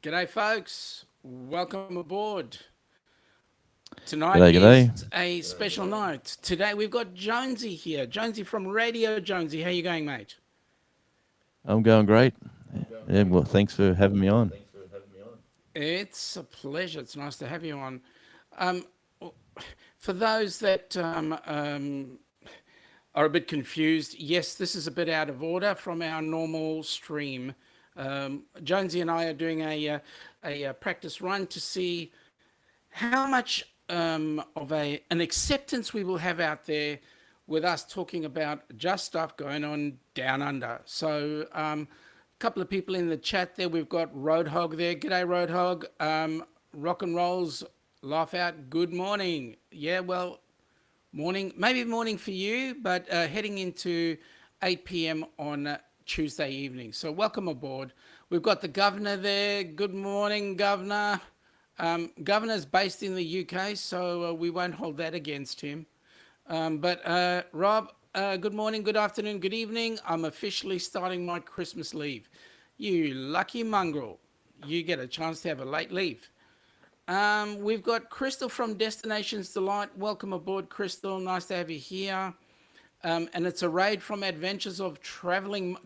G'day, folks. Welcome aboard. Tonight G'day, is g'day. a special night. Today we've got Jonesy here. Jonesy from Radio Jonesy. How you going, mate? I'm going great. Yeah, well, thanks for having me on. It's a pleasure. It's nice to have you on. Um, for those that are a bit confused, yes, this is a bit out of order from our normal stream. Jonesy and I are doing a practice run to see how much of an acceptance we will have out there with us talking about just stuff going on down under. So, a couple of people in the chat there. We've got Roadhog there. G'day, Roadhog. Rock and Rolls, laugh out. Good morning. Yeah, well, morning, maybe morning for you, but heading into 8 p.m. on Tuesday evening. So, welcome aboard. We've got the governor there. Good morning, governor. Governor's based in the UK, so we won't hold that against him. But Rob, good morning, good afternoon, good evening. I'm officially starting my Christmas leave. You lucky mongrel. You get a chance to have a late leave. We've got Crystal from Destinations Delight. Welcome aboard, Crystal. Nice to have you here. And it's a raid from Adventures of Traveling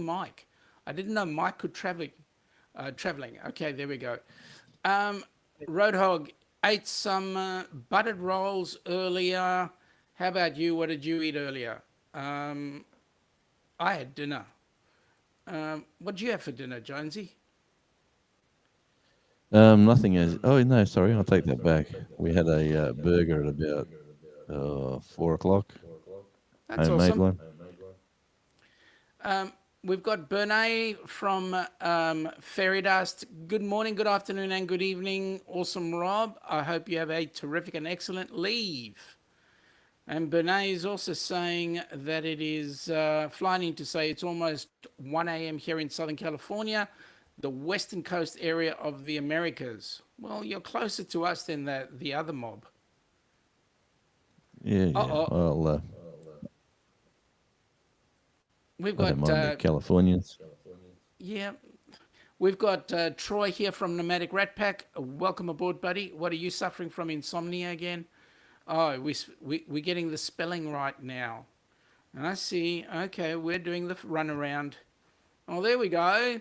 Mike. I didn't know Mike could traveling. Okay, there we go. Roadhog ate some buttered rolls earlier. How about you? What did you eat earlier? I had dinner. What did you have for dinner, Jonesy? Nothing as. Oh no, sorry, I'll take that back. We had a burger at about 4 o'clock, That's homemade awesome. one. We've got Bernie from Fairy Dust. Good morning, good afternoon, and good evening. Awesome, Rob. I hope you have a terrific and excellent leave. And Bernie is also saying that it is flying in to say it's almost 1 a.m. here in Southern California, the western coast area of the Americas. Well, you're closer to us than the other mob. Yeah, yeah. Uh-oh. Well, We've I don't got, mind the Californians. yeah, we've got Troy here from Nomadic Rat Pack. Welcome aboard, buddy. What are you suffering from, insomnia again? Oh, we're getting the spelling right now. And I see, okay, we're doing the runaround. Oh, there we go.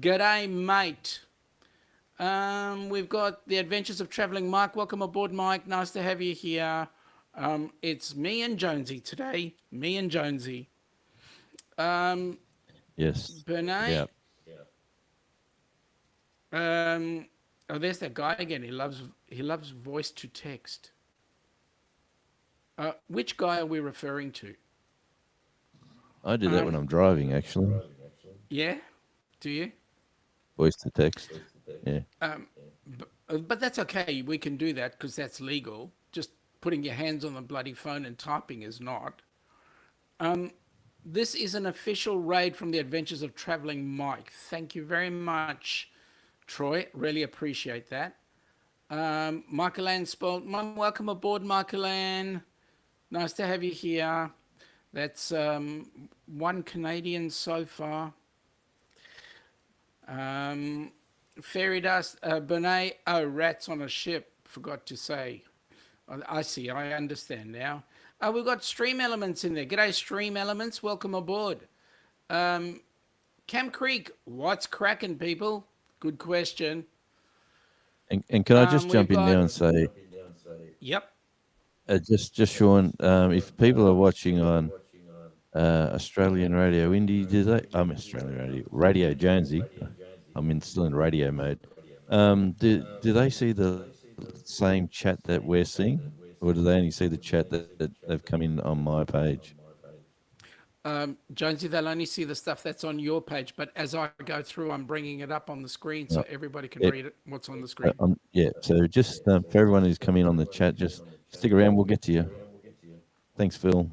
G'day, mate. We've got the Adventures of Traveling Mike. Welcome aboard, Mike. Nice to have you here. It's me and Jonesy today. Me and Jonesy. Yes. Bernay. Yeah. Oh, there's that guy again. He loves voice to text. Which guy are we referring to? I do that when I'm driving, actually. Yeah, do you? Voice to text. Yeah. But that's okay. We can do that because that's legal. Just putting your hands on the bloody phone and typing is not. This is an official raid from the Adventures of Traveling Mike. Thank you very much, Troy. Really appreciate that. Michael Ann Spolt, welcome aboard, Michael Ann. Nice to have you here. That's one Canadian so far. Fairy Dust, Bernay, oh, rats on a ship, forgot to say. I see, I understand now. We've got Stream Elements in there. G'day, Stream Elements, welcome aboard. Cam Creek, what's cracking, people? Good question. And can I just jump in there and say, Yep. just Sean, if people are watching on Australian Radio Indie, Australian Radio Jonesy. Still in radio mode. Do they see the same chat that we're seeing, or do they only see the chat that they've come in on my page? Jonesy, they'll only see the stuff that's on your page, but as I go through, I'm bringing it up on the screen so everybody can read it, what's on the screen. Yeah, so just for everyone who's come in on the chat, just stick around, we'll get to you. Thanks, Phil.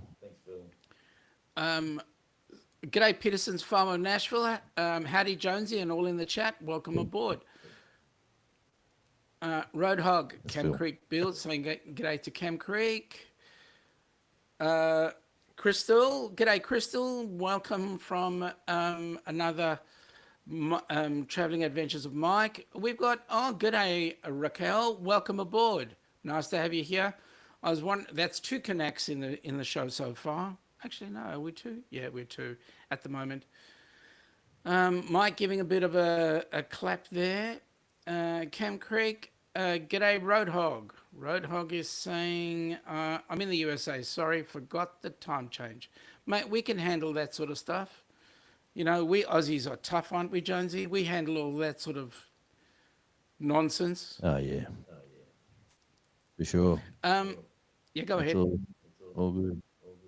G'day, Peterson's Farm of Nashville. Howdy, Jonesy, and all in the chat. Welcome aboard. Roadhog, Cam Phil. Creek Bill saying g'day to Cam Creek. Crystal, g'day, Crystal. Welcome from another Traveling Adventures of Mike. We've got, oh, good day, Raquel. Welcome aboard. Nice to have you here. I was one. That's two connects in the show so far. Actually, no, are we two? Yeah, we're two at the moment. Mike giving a bit of a clap there. Cam Creek, g'day Roadhog. Roadhog is saying, I'm in the USA, sorry, forgot the time change. Mate, we can handle that sort of stuff. You know, we Aussies are tough, aren't we, Jonesy? We handle all that sort of nonsense. Oh yeah, for sure. Um, yeah, go It's ahead. all good.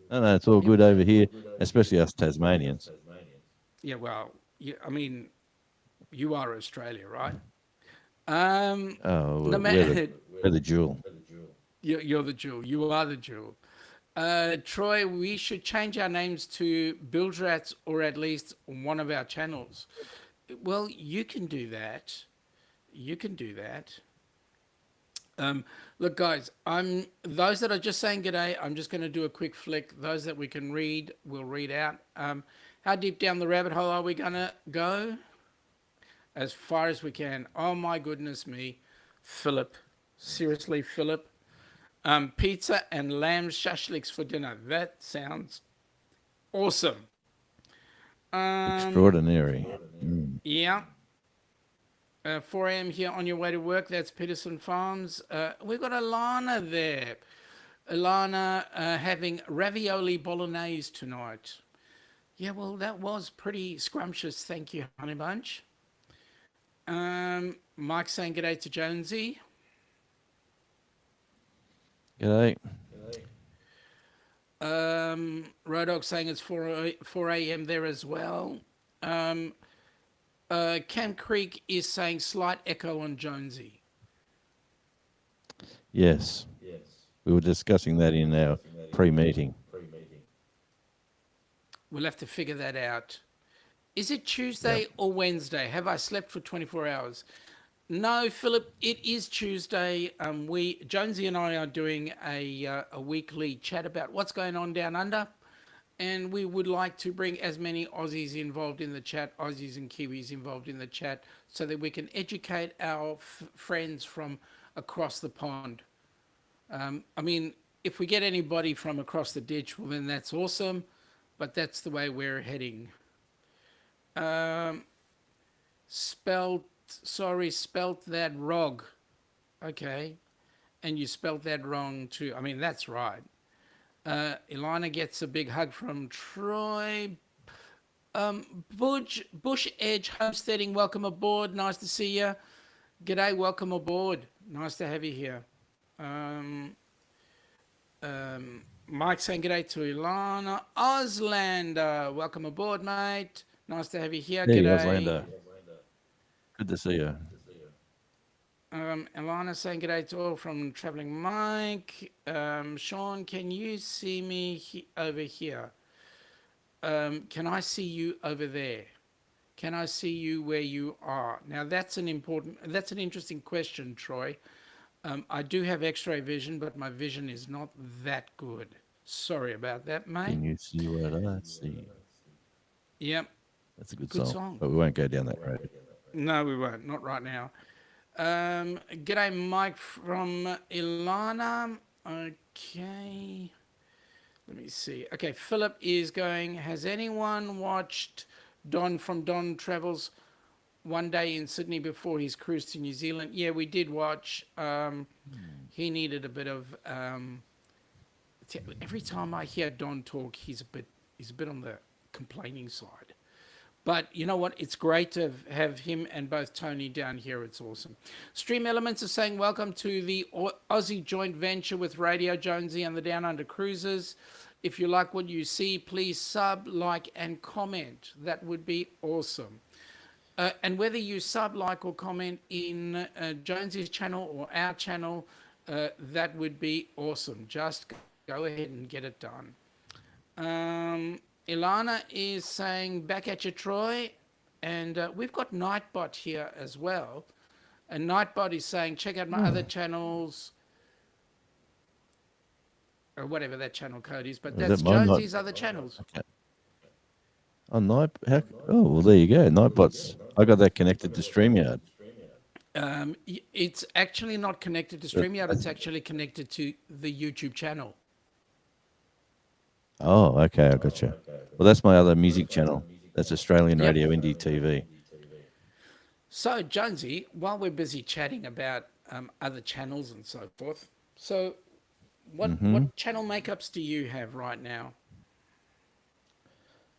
No, it's all Yep. good over here, especially us Tasmanians. Yeah, well, I mean, you are Australia, right? Um, Oh, no we're the matter, we're the jewel. you're the jewel. You are the jewel. Troy, we should change our names to Bildrats or at least one of our channels. Well, you can do that. You can do that. Look, guys, I'm those that are just saying g'day. I'm just going to do a quick flick. Those that we can read, we'll read out. How deep down the rabbit hole are we going to go? As far as we can. Oh my goodness me, Philip. Seriously, Philip. Pizza and lamb shashliks for dinner. That sounds awesome. Um, Extraordinary. Mm. yeah. 4 a.m. here on your way to work. That's Peterson Farms. We've got Alana there. Alana having ravioli bolognese tonight. Yeah, well, that was pretty scrumptious. Thank you, Honey Bunch. Mike saying g'day to Jonesy. G'day. Rodog saying it's 4 a.m. there as well. Um, Cam Creek is saying slight echo on Jonesy. Yes, we were discussing that in our pre-meeting. We'll have to figure that out. Is it Tuesday or Wednesday? Have I slept for 24 hours? No, Philip, it is Tuesday. Jonesy and I are doing a weekly chat about what's going on down under. And we would like to bring as many Aussies involved in the chat, Aussies and Kiwis involved in the chat, so that we can educate our friends from across the pond. I mean, if we get anybody from across the ditch, well, then that's awesome. But that's the way we're heading. Um, spelt that rog. Okay. And you spelt that wrong too. I mean, that's right. Ilana gets a big hug from Troy. Bush Edge Homesteading, welcome aboard. Nice to see you. G'day, welcome aboard. Nice to have you here. Mike saying g'day to Ilana. Auslander, welcome aboard, mate. Nice to have you here. Hey, G'day. Auslander. Good to see you. Ilana saying g'day to all from Traveling Mike. Sean, can you see me over here? Can I see you over there? Can I see you where you are? Now that's an interesting question, Troy. I do have X-ray vision, but my vision is not that good. Sorry about that, mate. Can you see what I see? Yep. That's a good Good song, song. but we won't go down that road. No, we won't. Not right now. G'day, Mike from Ilana. Okay. Let me see. Okay, Philip is going, has anyone watched Don from Don Travels one day in Sydney before his cruise to New Zealand? Yeah, we did watch. He needed a bit of... every time I hear Don talk, he's a bit on the complaining side. But you know what? It's great to have him and both Tony down here. It's awesome. Stream Elements are saying welcome to the Aussie joint venture with Radio Jonesy and the Downunder Cruisers. If you like what you see, please sub, like, and comment. That would be awesome. And whether you sub, like, or comment in Jonesy's channel or our channel, that would be awesome. Just go ahead and get it done. Ilana is saying back at you, Troy. And we've got Nightbot here as well. And Nightbot is saying check out my other channels. Or whatever that channel code is. But that's Jonesy's other channels. Okay. On Night, oh well, there you go. Nightbots. I got that connected to StreamYard. It's actually not connected to But StreamYard. It's actually connected to the YouTube channel. oh, okay, I got you. Well, that's my other music channel. That's Australian Yep. Radio Indie TV. So, Jonesy, while we're busy chatting about other channels and so forth, so Hmm. what channel makeups do you have right now?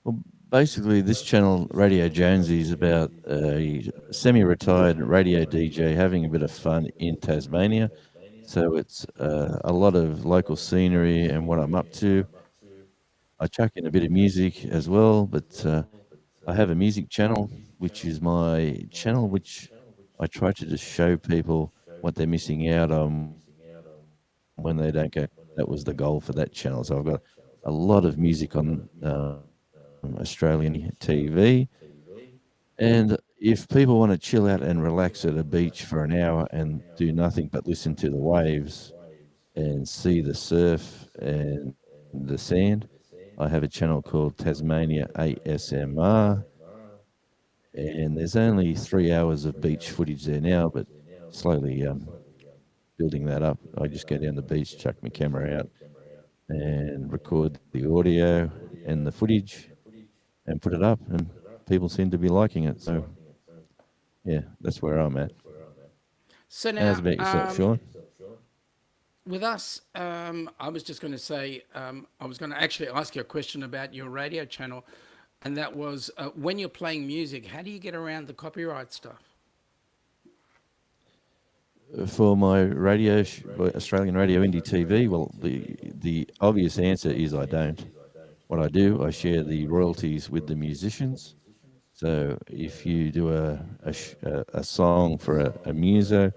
Well, basically, this channel, Radio Jonesy, is about a semi-retired radio DJ having a bit of fun in Tasmania. So it's a lot of local scenery and what I'm up to. I chuck in a bit of music as well, but I have a music channel, which is my channel, which I try to just show people what they're missing out on when they don't go. That was the goal for that channel. So I've got a lot of music on Australian TV. And if people want to chill out and relax at a beach for an hour and do nothing but listen to the waves and see the surf and the sand, I have a channel called Tasmania ASMR. And there's only 3 hours of beach footage there now, but slowly building that up. I just go down the beach, chuck my camera out, and record the audio and the footage and put it up, and people seem to be liking it. So, yeah, that's where I'm at. So How's now, about yourself, Sean? with us, I was just going to say, I was going to actually ask you a question about your radio channel, and that was when you're playing music, how do you get around the copyright stuff? For my Australian Radio Indie TV, well, the obvious answer is I don't. What I do, I share the royalties with the musicians. So if you do a song for a muso,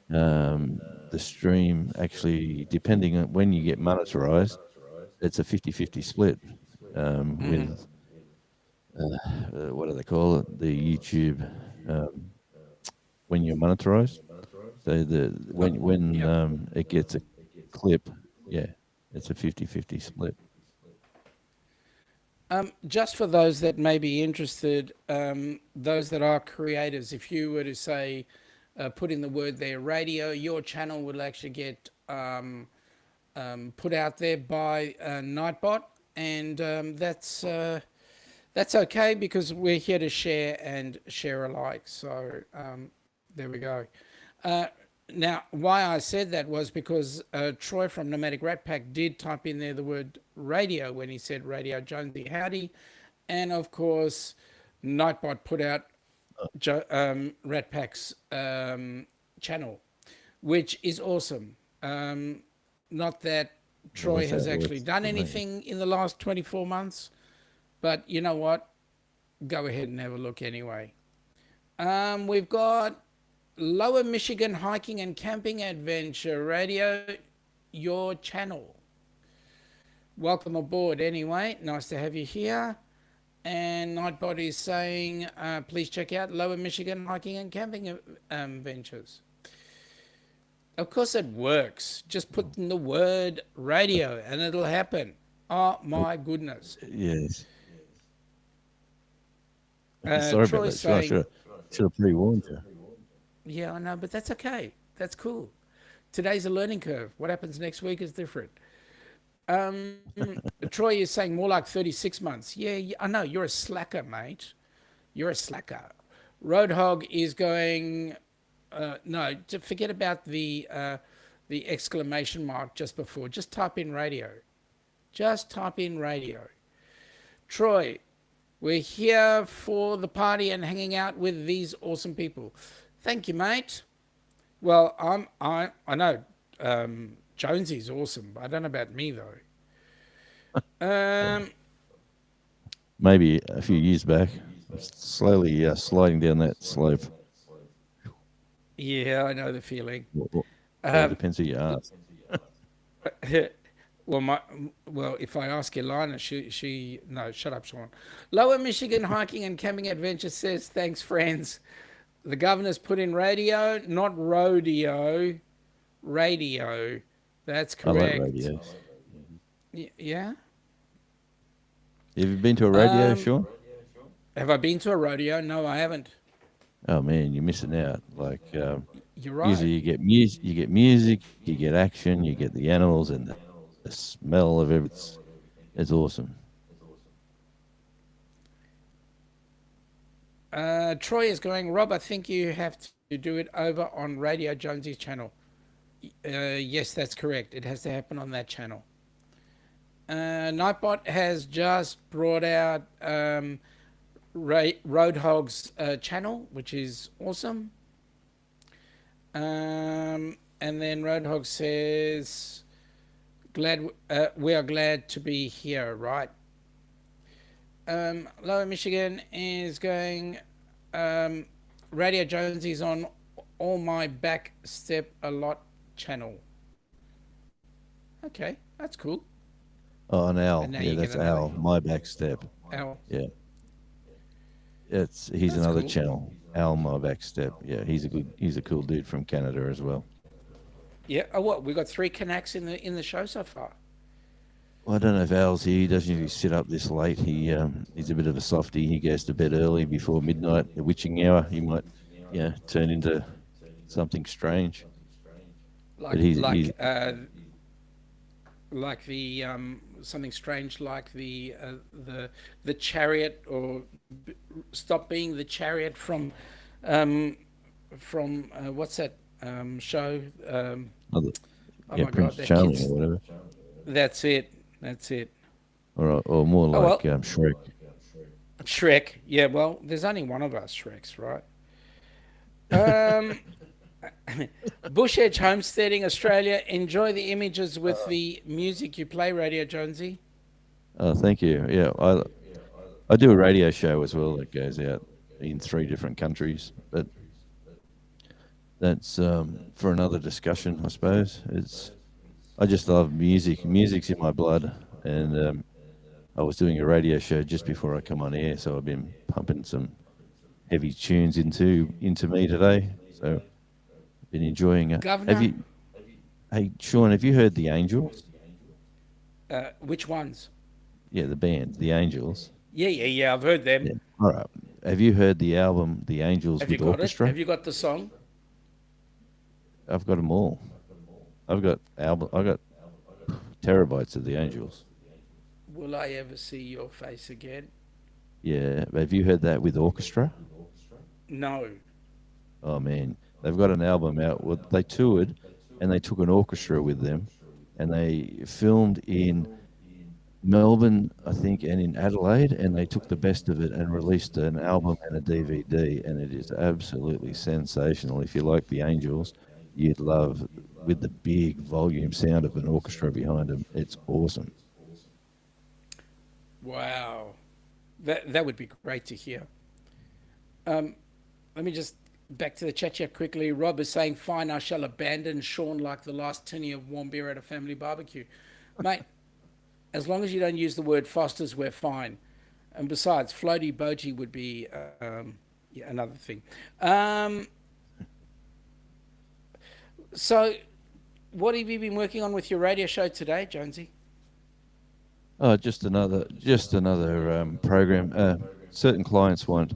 the stream actually, depending on when you get monetized, it's a 50-50 split with, what do they call it? The YouTube, when you're monetized. So when Yep. it gets a clip, yeah, it's a 50-50 split. Just for those that may be interested, those that are creators, if you were to say, put in the word there, radio, your channel will actually get put out there by Nightbot, and that's okay because we're here to share and share alike. So there we go. Uh, Now, why I said that was because Troy from Nomadic Rat Pack did type in there the word radio when he said Radio Jonesy Howdy. And of course, Nightbot put out Rat Pack's channel, which is awesome. Not that Well, Troy that's how has it actually works done for me. anything in the last 24 months, but you know what? Go ahead and have a look anyway. We've got Lower Michigan Hiking and Camping Adventure Radio, your channel. Welcome aboard anyway. Nice to have you here. And Nightbot is saying, please check out Lower Michigan Hiking and Camping Adventures. Of course, it works. Just put in the word radio and it'll happen. Oh my goodness. Yes. Sorry about Troy's that. Sure, I saying, should have pre-warned you. yeah, I know, but that's okay. That's cool. Today's a learning curve. What happens next week is different. Troy is saying more like 36 months. Yeah, I know. You're a slacker, mate. You're a slacker. Roadhog is going. No, forget about the exclamation mark just before. Just type in radio. Just type in radio. Troy, we're here for the party and hanging out with these awesome people. Thank you, mate. Well, I know Jonesy's awesome. I don't know about me though. Um, Maybe a few years back, I'm slowly sliding down that slope. yeah, I know the feeling. Well, it Um, depends who you ask. well, if I ask Ilana, she no, shut up, Sean. Lower Michigan Hiking and Camping Adventure says thanks, friends. The governor's put in radio, not rodeo. Radio. That's I like correct. radios. Yeah. Have you been to a radio, Um, Sean? Have I been to a rodeo? No, I haven't. Oh man, you're missing out. Like You're right. usually you get music, you get action, you get the animals, and the smell of everything. It's awesome. Troy is going, Rob, I think you have to do it over on Radio Jonesy's channel. Yes, that's correct. It has to happen on that channel. Nightbot has just brought out Roadhog's channel, which is awesome. And then Roadhog says, "Glad we are glad to be here." Right. Lower Michigan is going. Um, Radio Jonesy's on all my back step a lot channel. Okay, that's cool. Oh, an And owl. now Yeah, you get that's another Al. My back step. L. Yeah, he's That's another cool. channel. Al, my back step. Yeah, he's a cool dude from Canada as well. Yeah. Oh, what? We got three Kanaks in the show so far. Well, I don't know if Al's here. He doesn't usually sit up this late. He's a bit of a softie. He goes to bed early before midnight, the witching hour. He might, turn into something strange. But Like he's like he's uh, like the something strange like the chariot or stop being the chariot um, from what's that show? other, Oh yeah, my god, Prince that Charming kid's. or whatever, That's it. That's it. or more Oh like well, Shrek. Shrek. Yeah, well, there's only one of us Shreks, right? Um, Bush Edge Homesteading Australia. Enjoy the images with the music you play, Radio Jonesy. Oh, thank you. Yeah, I do a radio show as well that goes out in 3 different countries, but that's for another discussion, I suppose. I just love music. Music's in my blood, and I was doing a radio show just before I come on air, so I've been pumping some heavy tunes into me today. So been enjoying it. Have Governor, you? Hey, Sean, have you heard the Angels? which ones? Yeah, the band, the Angels. Yeah, yeah, yeah. I've heard them. Yeah. All right. Have you heard the album, The Angels Have you with got it? Orchestra? Have you got the song? I've got them all. I got terabytes of the Angels. Will I ever see your face again? Yeah. Have you heard that with orchestra? No. Oh man, they've got an album out. Well, they toured, and they took an orchestra with them, and they filmed in Melbourne, I think, and in Adelaide, and they took the best of it and released an album and a DVD, and it is absolutely sensational. If you like the Angels, you'd love with the big volume sound of an orchestra behind them. It's awesome. Wow. That would be great to hear. Um, Let me just back to the chat here quickly. Rob is saying, "Fine, I shall abandon Sean like the last tinny of warm beer at a family barbecue." Mate, as long as you don't use the word Foster's, we're fine. And besides, floaty boaty would be yeah, another thing. Um, so, what have you been working on with your radio show today, Jonesy? Oh, just another program. Certain clients want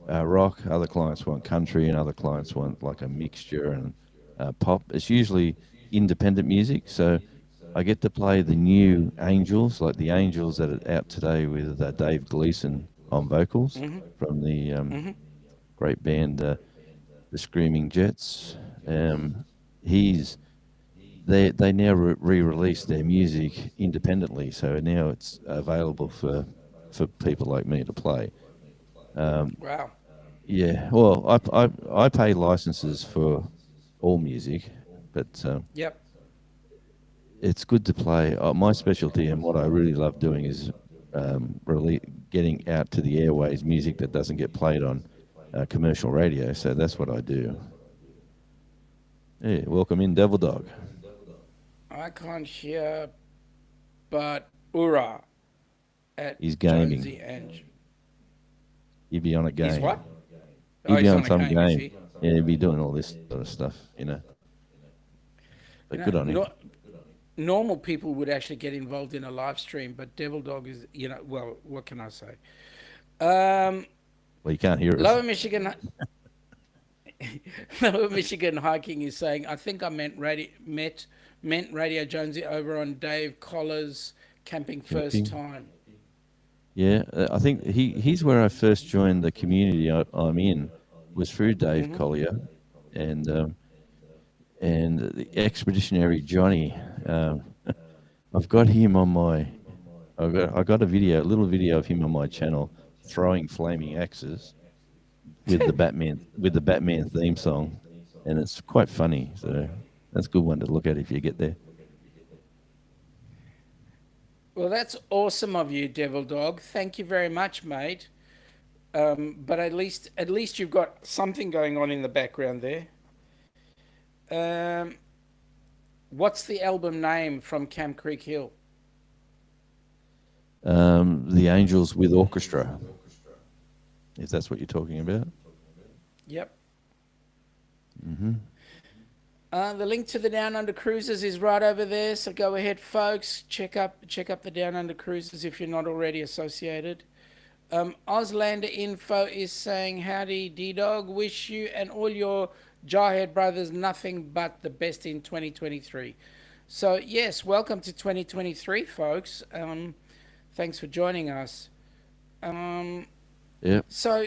rock, other clients want country, and other clients want like a mixture and pop. It's usually independent music, so I get to play the new Angels, like the Angels that are out today with Dave Gleason on vocals Mm-hmm. from the Mm-hmm. great band, the Screaming Jets. He's they now re-release their music independently, so now it's available for people like me to play. Um, Wow. yeah, well, I pay licenses for all music, but Yep. it's good to play. My specialty and what I really love doing is really getting out to the airways music that doesn't get played on commercial radio. So that's what I do. Yeah, welcome in, Devil Dog. I can't hear but Ura at He's Jonesy gaming. and. He'd be on a He's game. what? Oh, He'd be he's on on a some game, is game. he? Yeah, he'd be doing all this sort of stuff. You But know, good on him. normal people would actually get involved in a live stream, but Devil Dog is, well, what can I say? Um, Well, you can't hear us. Lower Michigan, Lower Michigan hiking is saying, I think I meant Radio Jonesy over on Dave Collar's camping first Camping. time. Yeah, I think he's where I first joined the community I'm in was through Dave Hmm. Collier, and the expeditionary Johnny. I've got him on my. I got a little video of him on my channel throwing flaming axes with the Batman theme song, and it's quite funny. So that's a good one to look at if you get there. Well, that's awesome of you, Devil Dog. Thank you very much, mate. But at least you've got something going on in the background there. Um, what's the album name from Camp Creek Hill? The Angels with Orchestra, if that's what you're talking about. Yep. Hmm. The link to the Down Under Cruisers is right over there. So go ahead, folks. Check up the Down Under Cruisers if you're not already associated. Auslander Info is saying, howdy, D-Dog. Wish you and all your Jarhead brothers nothing but the best in 2023. So, yes, welcome to 2023, folks. Thanks for joining us. Um, Yep. so,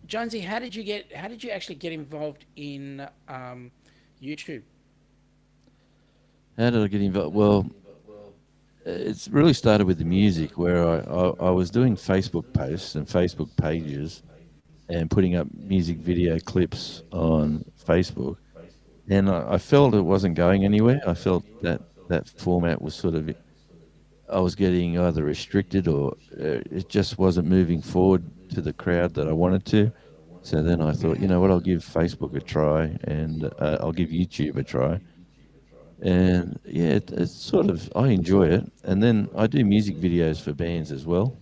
Jonesy, how did you actually get involved in YouTube? How did I get involved? Well, it's really started with the music, where I was doing Facebook posts and Facebook pages and putting up music video clips on Facebook, and I felt it wasn't going anywhere. I felt that format was sort of, I was getting either restricted or it just wasn't moving forward to the crowd that I wanted to. So then I thought, you know what, I'll give Facebook a try, and I'll give YouTube a try. And yeah, it's sort of, I enjoy it. And then I do music videos for bands as well.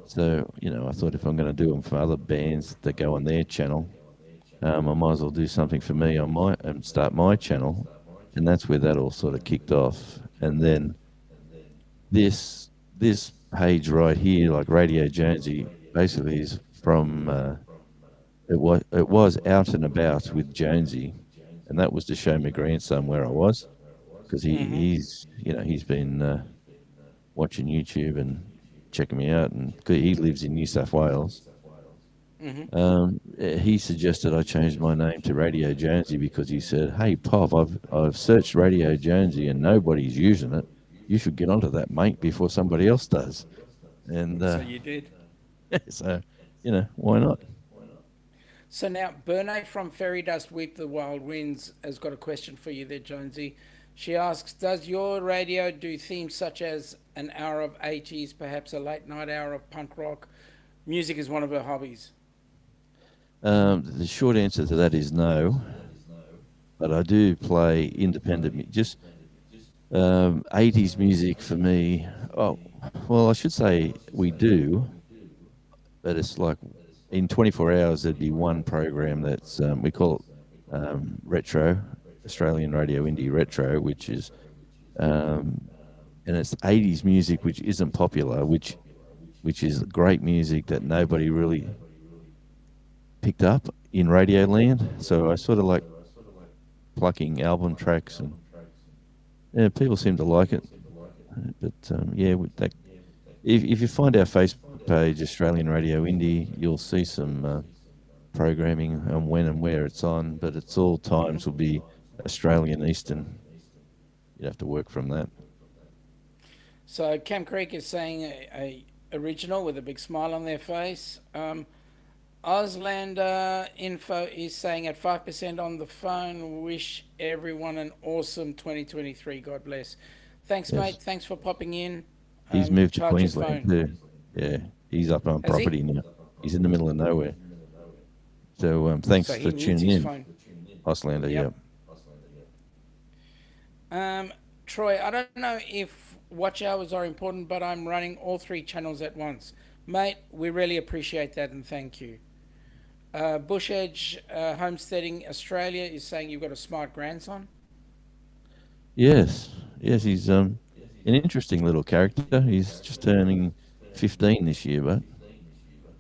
So, I thought if I'm going to do them for other bands that go on their channel, I might as well do something for me on my and start my channel. And that's where that all sort of kicked off. And then this page right here, like Radio Jonesy, basically is from it was Out and About with Jonesy, and that was to show my grandson where I was, because Mm-hmm. he's been watching YouTube and checking me out, and 'cause he lives in New South Wales. Mm-hmm. He suggested I change my name to Radio Jonesy because he said, "Hey Pop, I've searched Radio Jonesy and nobody's using it. You should get onto that, mate, before somebody else does." And So you did. so, why not? So now, Bernie from Fairy Dust Weep the Wild Winds has got a question for you there, Jonesy. She asks, does your radio do themes such as an hour of 80s, perhaps a late night hour of punk rock? Music is one of her hobbies. The short answer to that is no, but I do play independent, just 80s music for me. Oh, well, I should say we do, but it's like in 24 hours there'd be one program that's we call it retro, Australian Radio Indie Retro, which is and it's 80s music which isn't popular, which is great music that nobody really picked up in Radio Land. So I sort of like plucking album tracks, and yeah, people seem to like it. But yeah, if you find our Facebook page, Australian Radio Indie, you'll see some programming on when and where it's on. But it's all Hmm. times will be Australian Eastern. You'd have to work from that. So Cam Creek is saying a original with a big smile on their face. Auslander Info is saying at 5% on the phone, wish everyone an awesome 2023. God bless. Thanks, Yes, mate. Thanks for popping in. he's moved to Charge your Queensland phone. too. Yeah, he's up on Has he? property now. He's in the middle of nowhere. So So thanks he for needs tuning his in, phone. Auslander. Yeah. Yep. Troy, I don't know if watch hours are important, but I'm running all three channels at once. Mate, we really appreciate that and thank you. Bush Edge Homesteading Australia is saying you've got a smart grandson. Yes, yes, he's an interesting little character. He's just turning 15 this year, but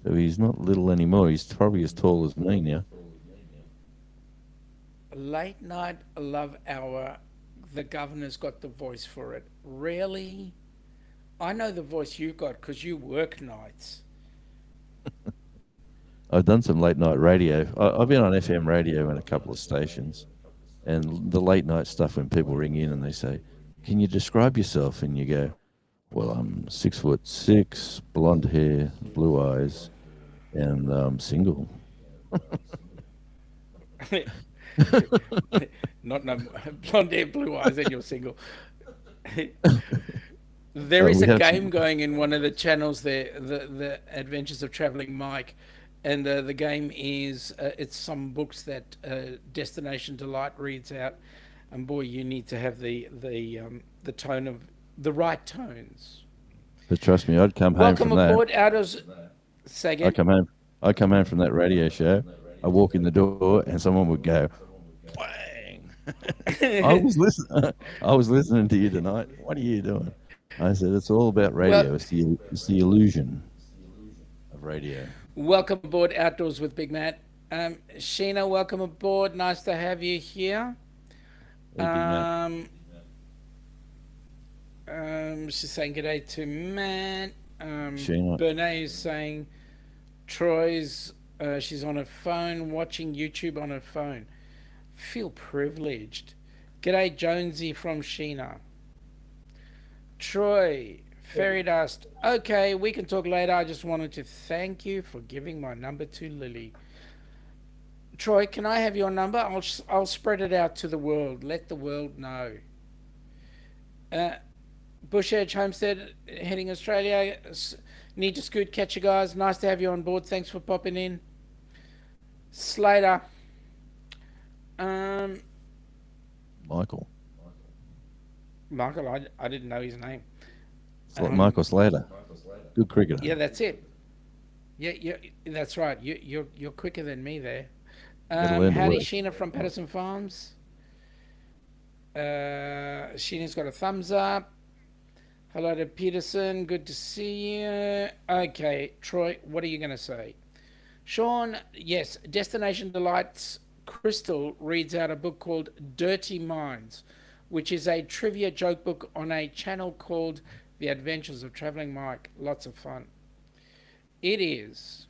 So he's not little anymore. He's probably as tall as me now. Late night love hour. The governor's got the voice for it. Really? I know the voice you got because you work nights. I've done some late night radio. I've been on FM radio in a couple of stations, and the late night stuff when people ring in and they say, "Can you describe yourself?" and you go, "Well, I'm 6'6", blonde hair, blue eyes, and I'm single." Not no blonde hair, blue eyes, and you're single. There So is we a have game some. going in one of the channels there, the Adventures of Traveling Mike, and the game is it's some books that Destination Delight reads out, and boy, you need to have the tone of the right tones. But trust me, I'd come home Welcome from that. aboard, Outdoors. Say I again. come home. I come home from that radio show. I walk in the door, and someone would go, "Bang!" I was listening. I was listening to you tonight. What are you doing? I said, "It's all about Well, radio. It's the illusion of radio." welcome aboard, Outdoors with Big Matt. Sheena, welcome aboard. Nice to have you here. Hey, Big Matt. Um, she's saying good day to Matt. Sheena. Bernays is saying Troy's. She's on her phone watching YouTube on her phone. Feel privileged. G'day Jonesy from Sheena. Troy, fairy dust. Okay, we can talk later. I just wanted to thank you for giving my number to Lily. Troy, can I have your number? I'll spread it out to the world. Let the world know. Uh, Bush Edge Homestead heading Australia. Need to scoot, catch you guys. Nice to have you on board. Thanks for popping in. Slater. Um, Michael. Michael, I didn't know his name. Michael Slater. Good cricketer. Yeah, that's it. Yeah, that's right. You're quicker than me there. Got to learn to Howdy, work. Sheena from Patterson Farms. Sheena's got a thumbs up. Hello to Peterson. Good to see you. Okay, Troy, what are you going to say? Sean, yes, Destination Delights Crystal reads out a book called Dirty Minds, which is a trivia joke book on a channel called The Adventures of Traveling Mike. Lots of fun. It is.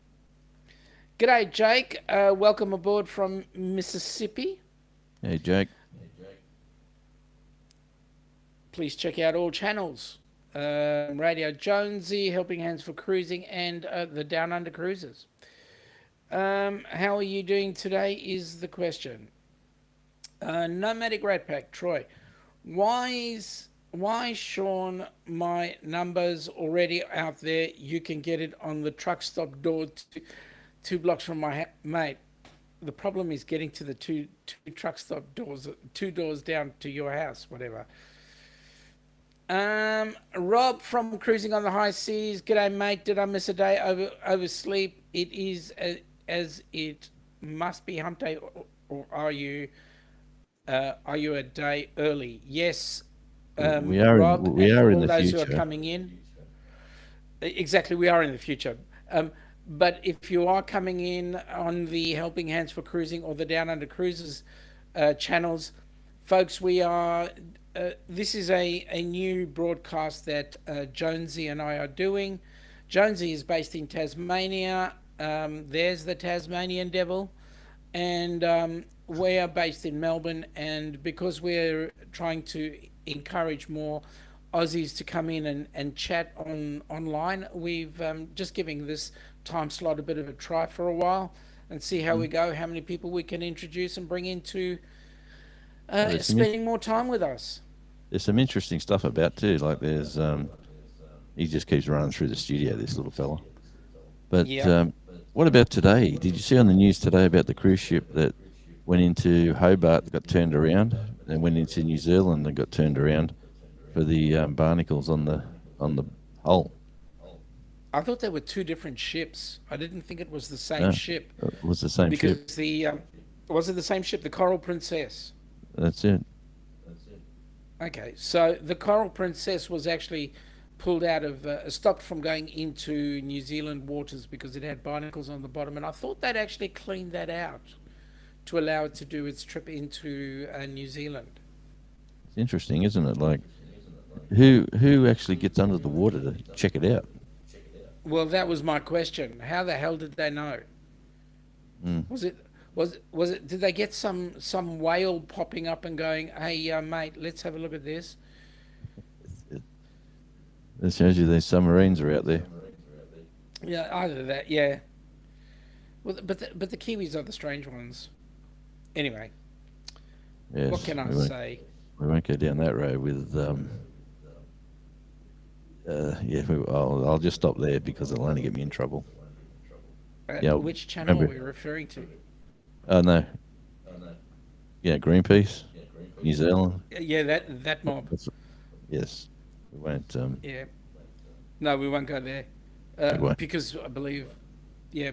G'day, Jake. Welcome aboard from Mississippi. Hey, Jake. Please check out all channels. Radio Jonesy, Helping Hands for Cruising, and the Downunder Cruisers. How are you doing today is the question. Nomadic Rat Pack, Troy. Why, Sean, my number's already out there. You can get it on the truck stop door 2 blocks from my mate. The problem is getting to the two truck stop doors, 2 doors down to your house, whatever. Rob from Cruising on the High Seas. G'day, mate. Did I miss a day oversleep? It is as it must be hump day, or are you a day early? Yes, We are Rob, we and for are in all the those who are future. coming in, exactly, we are in the future. But if you are coming in on the Helping Hands for Cruising or the Down Under Cruisers channels, folks, we are. This is a new broadcast that Jonesy and I are doing. Jonesy is based in Tasmania. There's the Tasmanian Devil. And we are based in Melbourne. And because we're trying to encourage more Aussies to come in and chat online, we've just giving this time slot a bit of a try for a while and see how we go, how many people we can introduce and bring into There's spending more time with us. there's some interesting stuff about too. Like there's he just keeps running through the studio, this little fella. But Yeah. what about today? Did you see on the news today about the cruise ship that went into Hobart, got turned around, and went into New Zealand and got turned around for the barnacles on the hull? I thought they were two different ships. I didn't think it was the same No, ship it was the same because ship. was it the same ship, the Coral Princess? That's it. Okay, so the Coral Princess was actually pulled out of, stopped from going into New Zealand waters because it had barnacles on the bottom, and I thought they'd actually cleaned that out to allow it to do its trip into New Zealand. It's interesting, isn't it? Like, who actually gets under the water to check it out? Well, that was my question. How the hell did they know? Mm. Was it was it? Did they get some whale popping up and going, "Hey, mate, let's have a look at this"? It, it shows you these submarines are out there. Yeah, either that. Yeah. Well, but the Kiwis are the strange ones. Anyway, what Yes, can I say? we won't go down that road with. Yeah, I'll just stop there because it'll only get me in trouble. Yeah, Which channel are remember. we referring to? Oh no, yeah, Greenpeace, New Zealand. Yeah, that mob. That's, yes, we won't. Yeah. No, we won't go there We won't. because I believe, yeah,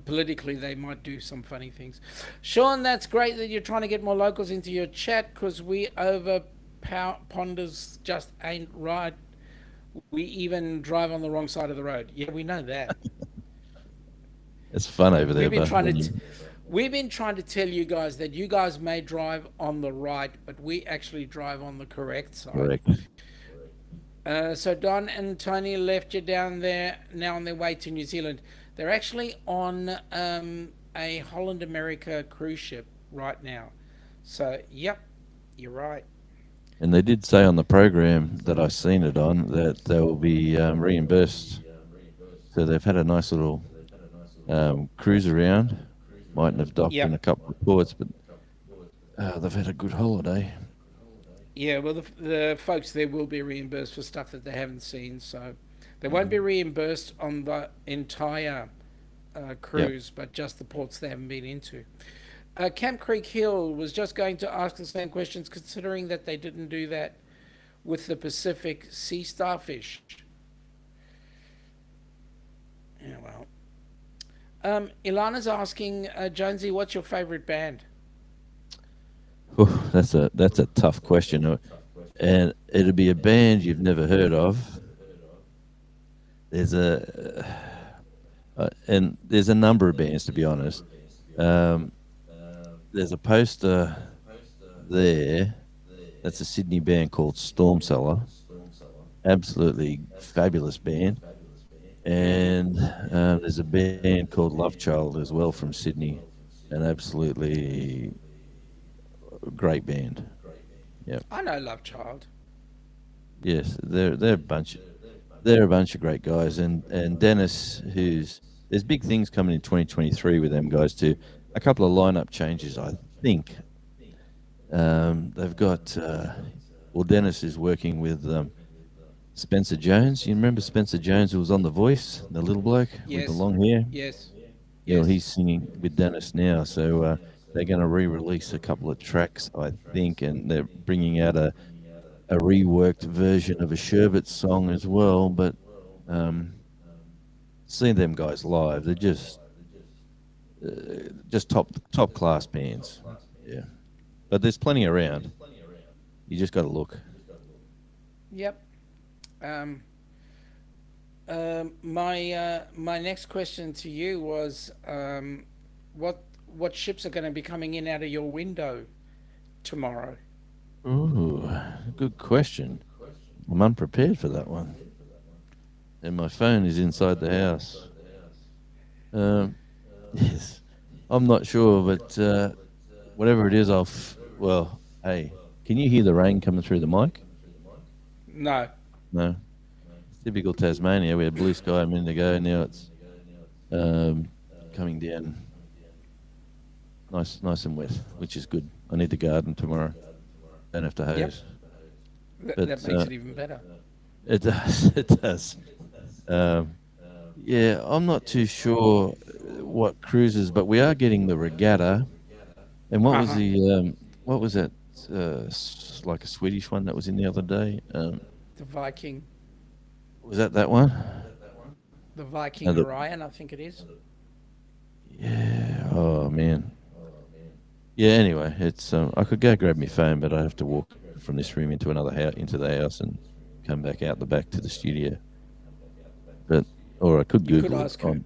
politically they might do some funny things. Sean, that's great that you're trying to get more locals into your chat because we over ponders just ain't right. We even drive on the wrong side of the road. Yeah, we know that. It's fun over there, We've been but trying to. We've been trying to tell you guys that you guys may drive on the right, but we actually drive on the correct side. correct. So Don and Tony left you down there now on their way to New Zealand. They're actually on a Holland America cruise ship right now. So, yep, you're right. And they did say on the program that I seen it on that they will be reimbursed. So they've had a nice little cruise around. Mightn't have docked in a Yep. couple of ports, but they've had a good holiday. Yeah, well, the folks there will be reimbursed for stuff that they haven't seen. So they won't be reimbursed on the entire Yep. cruise, but just the ports they haven't been into. Camp Creek Hill was just going to ask the same questions, considering that they didn't do that with the Pacific Sea Starfish. Yeah, well. Ilana's asking, Jonesy, what's your favourite band? That's a tough question, and it'd be a band you've never heard of. There's there's a number of bands, to be honest. There's a poster there. That's a Sydney band called Storm Cellar. Absolutely fabulous band. And there's a band called Love Child as well from Sydney. An absolutely great band. Yeah. I know Love Child. Yes, they're a bunch of great guys, and Dennis, there's big things coming in 2023 with them guys too. A couple of lineup changes, I think. They've got Dennis is working with Spencer Jones. You remember Spencer Jones, who was on The Voice, the little bloke with Yes. the long hair? Yes. Yeah, well, Yes. he's singing with Dennis now, so they're going to re-release a couple of tracks, I think, and they're bringing out a reworked version of a Sherbet song as well. But seeing them guys live, they're just top class bands. Yeah, but there's plenty around. You just got to look. Yep. My next question to you was, what ships are going to be coming in out of your window tomorrow? Ooh, good question. I'm unprepared for that one. And my phone is inside the house. Yes, I'm not sure, but whatever it is, well, hey, can you hear the rain coming through the mic? No. No. It's typical Tasmania. We had blue sky a minute ago. Now it's coming down nice and wet, which is good. I need to garden tomorrow. Don't have to hose. Yep. That makes it even better. It does. It does. Yeah, I'm not too sure what cruises, but we are getting the regatta. And what was what was that? Like a Swedish one that was in the other day. The Viking. Was that one? The Viking No, Orion, I think it is. Yeah. Oh man. Yeah. Anyway, it's I could go grab my phone, but I have to walk from this room into another house, into the house, and come back out the back to the studio. But or I could You could Google it ask her. on.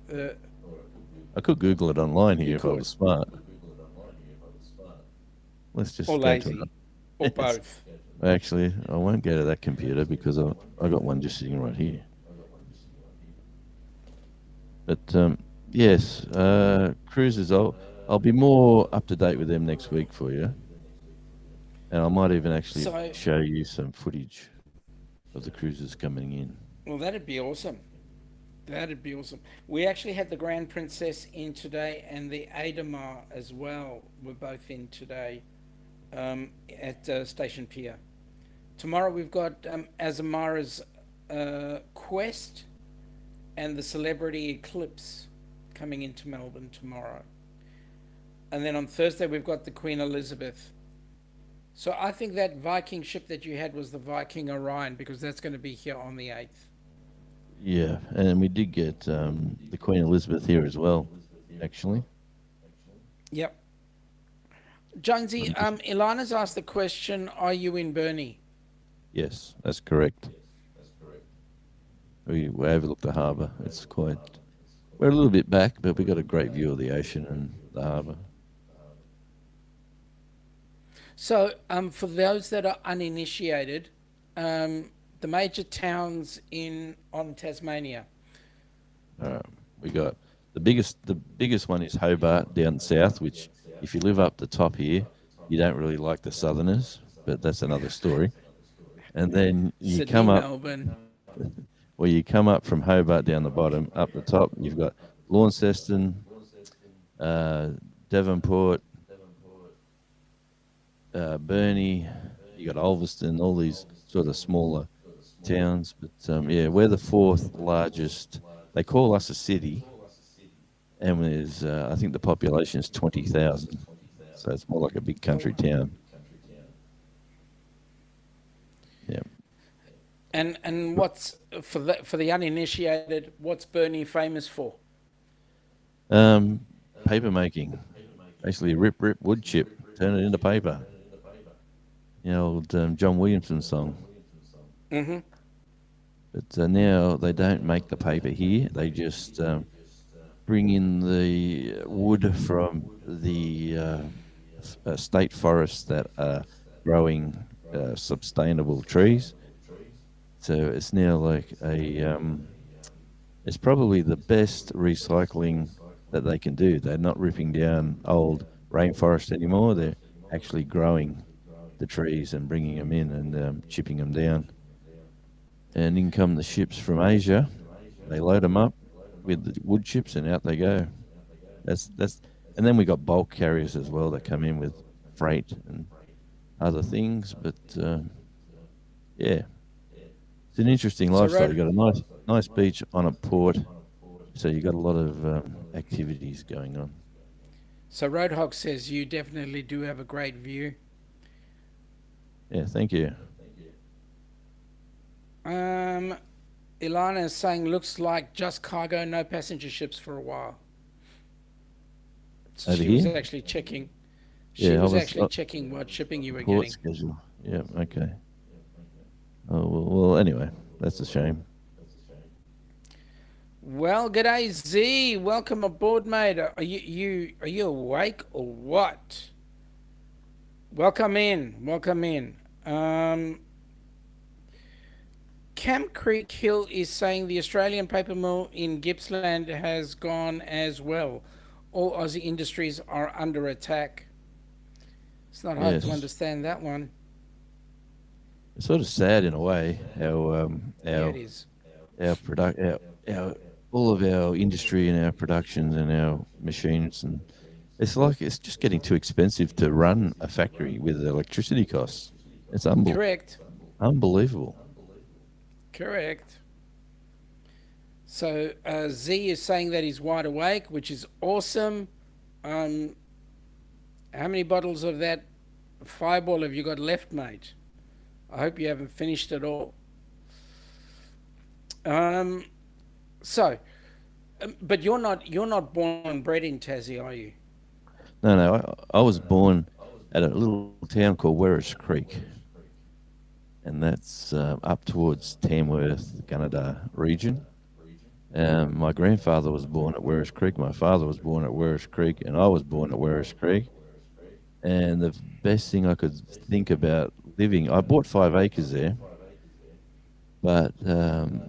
I could Google it online You here if I could. was smart. Let's Or just go to lazy. Or it. both. Actually, I won't go to that computer because I got one just sitting right here. But yes, cruises. I'll be more up to date with them next week for you, and I might even actually So, show you some footage of the cruises coming in. well, that'd be awesome. That'd be awesome. We actually had the Grand Princess in today, and the Adamar as well were both in today at Station Pier. Tomorrow we've got Azamara's Quest and the Celebrity Eclipse coming into Melbourne tomorrow. And then on Thursday we've got the Queen Elizabeth. So I think that Viking ship that you had was the Viking Orion because that's going to be here on the 8th. Yeah, and we did get the Queen Elizabeth here as well, actually. Yep. Jonesy, I'm just, Ilana's asked the question, are you in Burnie? yes, that's correct. We overlook the harbour. It's quite. We're a little bit back, but we got a great view of the ocean and the harbour. So, for those that are uninitiated, the major towns on Tasmania. We got the biggest one is Hobart down south, which if you live up the top here, you don't really like the southerners, but that's another story. And then you Sydney, come up, Melbourne. well, you come up from Hobart down the bottom, up the top, you've got Launceston, Devonport, Burnie, you got Ulverston, all these sort of smaller towns. But yeah, we're the fourth largest. They call us a city, and there's I think the population is 20,000, so it's more like a big country town. Yeah. And what's for the uninitiated? What's Burnie famous for? Paper making, basically rip wood chip, turn it into paper. You know, old John Williamson song. Mm-hmm. But now they don't make the paper here. They just bring in the wood from the state forests that are growing sustainable trees. So it's now like it's probably the best recycling that they can do. They're not ripping down old rainforest anymore. They're actually growing the trees and bringing them in and chipping them down. And in come the ships from Asia. They load them up with the wood chips and out they go. That's and then we got bulk carriers as well that come in with freight and other things. But yeah, it's an interesting lifestyle. You got a nice beach on a port, so you got a lot of activities going on. So Roadhog says you definitely do have a great view. Yeah, thank you. Ilana is saying looks like just cargo, no passenger ships for a while. So Over she was here? actually checking. She Yeah, I was was actually checking what shipping you were port getting. schedule. Yeah, okay. Oh well, anyway, that's a shame. Well, g'day Z. Welcome aboard, mate. Are you awake or what? Welcome in. Welcome in. Camp Creek Hill is saying the Australian paper mill in Gippsland has gone as well. All Aussie industries are under attack. It's not hard to Yes. understand that one. It's sort of sad in a way how Yeah, it is. our all of our industry and our productions and our machines, and it's like it's just getting too expensive to run a factory with electricity costs. It's Correct. unbelievable. Correct. So Z is saying that he's wide awake, which is awesome. How many bottles of that Fireball have you got left, mate? I hope you haven't finished it all. But you're not born and bred in Tassie, are you? No, I was born at a little town called Werris Creek. and that's up towards Tamworth, Gunnedah region. My grandfather was born at Werris Creek. My father was born at Werris Creek, and I was born at Werris Creek. And the best thing I could think about living, I bought 5 acres there, but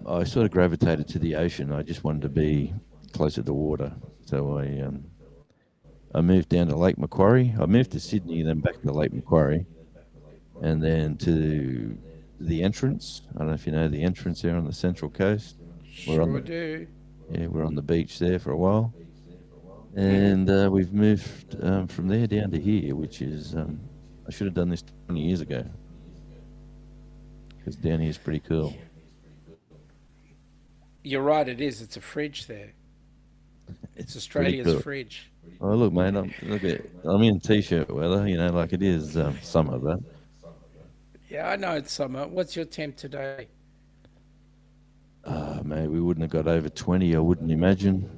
I sort of gravitated to the ocean. I just wanted to be closer to water, so I moved down to Lake Macquarie. I moved to Sydney, then back to Lake Macquarie, and then to the entrance. I don't know if you know the entrance there on the Central Coast. We're on Sure the do. we're on the beach there for a while, Hmm. and we've moved from there down to here, which is I should have done this 20 years ago because down here is pretty cool. You're right, it is. It's a fridge there. It's It's pretty Australia's cool. fridge. Oh look, mate, I'm in t-shirt weather, like it is summer, but Yeah, I know it's summer. What's your temp today? mate, we wouldn't have got over 20. I wouldn't imagine.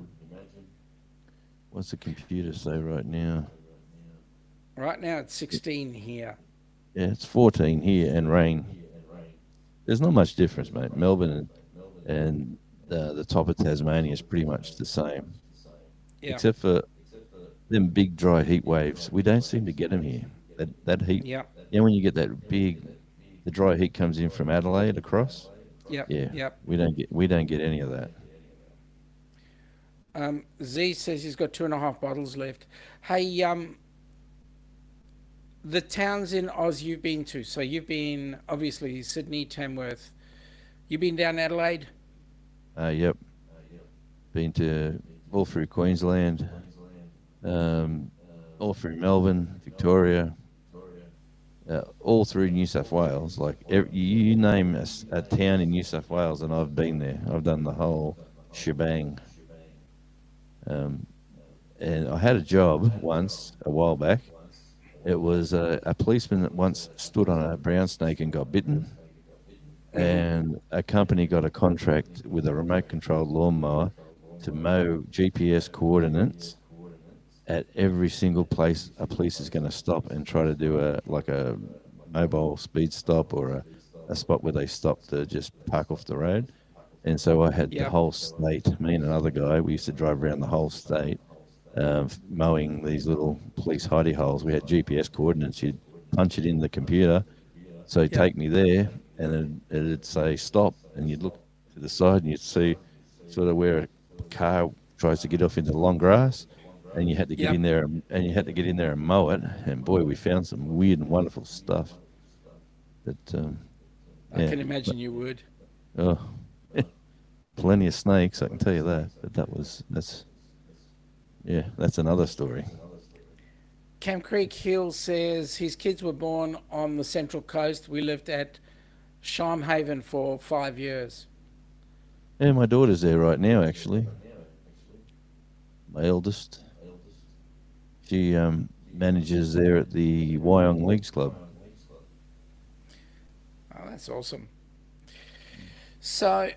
What's the computer say right now? Right now it's 16 here. Yeah, it's 14 here and rain. There's not much difference, mate. Melbourne and the top of Tasmania is pretty much the same, Yeah, except for them big dry heat waves. We don't seem to get them here. That heat, yeah, when you get the dry heat comes in from Adelaide across. yep, Yeah, yep. we don't get any of that. Z says he's got 2.5 bottles left. Hey, the towns in Oz you've been to. So you've been obviously Sydney, Tamworth. You've been down Adelaide. Yep, been to all through Queensland, um, all through Melbourne, Victoria, all through New South Wales. Like you name a town in New South Wales, and I've been there. I've done the whole shebang. Um, and I had a job once a while back. It was a policeman that once stood on a brown snake and got bitten, Hmm. and a company got a contract with a remote controlled lawnmower to mow GPS coordinates at every single place a police is going to stop and try to do a mobile speed stop or a spot where they stop to just park off the road. And so I had the Yep, whole state, me and another guy, we used to drive around the whole state mowing these little police hidey holes. We had GPS coordinates. You'd punch it in the computer. So yep, take me there, and it'd say stop, and you'd look to the side and you'd see sort of where a car tries to get off into the long grass, and you had to get yep. in there and you had to get in there and mow it. And boy, we found some weird and wonderful stuff. But I yeah, can imagine you would. oh, plenty of snakes, I can tell you that. But that's another story. Camp Creek Hill says his kids were born on the Central Coast. We lived at Sharmhaven for 5 years. Yeah, my daughter's there right now. Actually, my eldest, she manages there at the Wyong Leagues Club. Oh, that's awesome. So,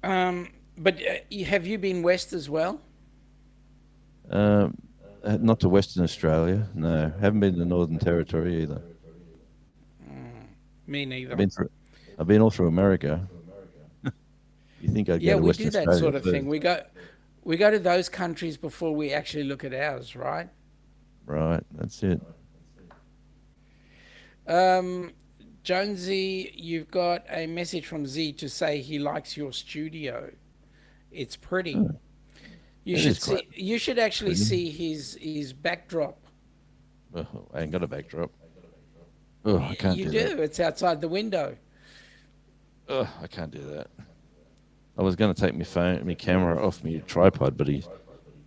but have you been west as well? Um, not to Western Australia. No, haven't been to the Northern Territory either. Me I've neither. been through. I've been all through America. You think I'd go Yeah, to we Western do that Australia sort of thing. first? We go to those countries before we actually look at ours, right? Right, that's it. Um, Jonesy, you've got a message from Z to say he likes your studio. It's pretty. Oh, You it should is quite see. You should actually pretty. see his backdrop. Oh, I ain't got a backdrop. Oh, I can't You do that. do. It's outside the window. Oh, I can't do that. I was going to take my camera off my tripod, but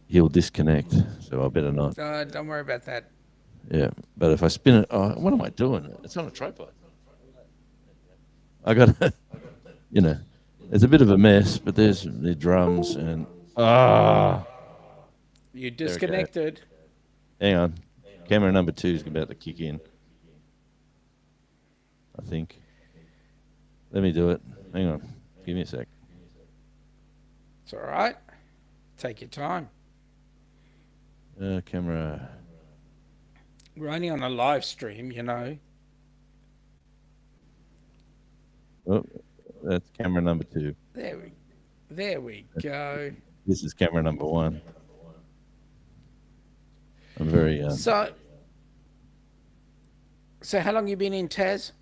he'll disconnect, so I better not. Don't worry about that. Yeah, but if I spin it, what am I doing? It's on a tripod. I got, you know, it's a bit of a mess, but there's the drums and You there it goes. disconnected. Hang on, camera number 2 is about to kick in. I think. Let me do it. Hang on, give me a sec. It's all right. Take your time. Camera. We're only on a live stream, you know. Oh, that's camera number two. There we, there we go. This is camera number one. I'm very So, so how long you been in Tas?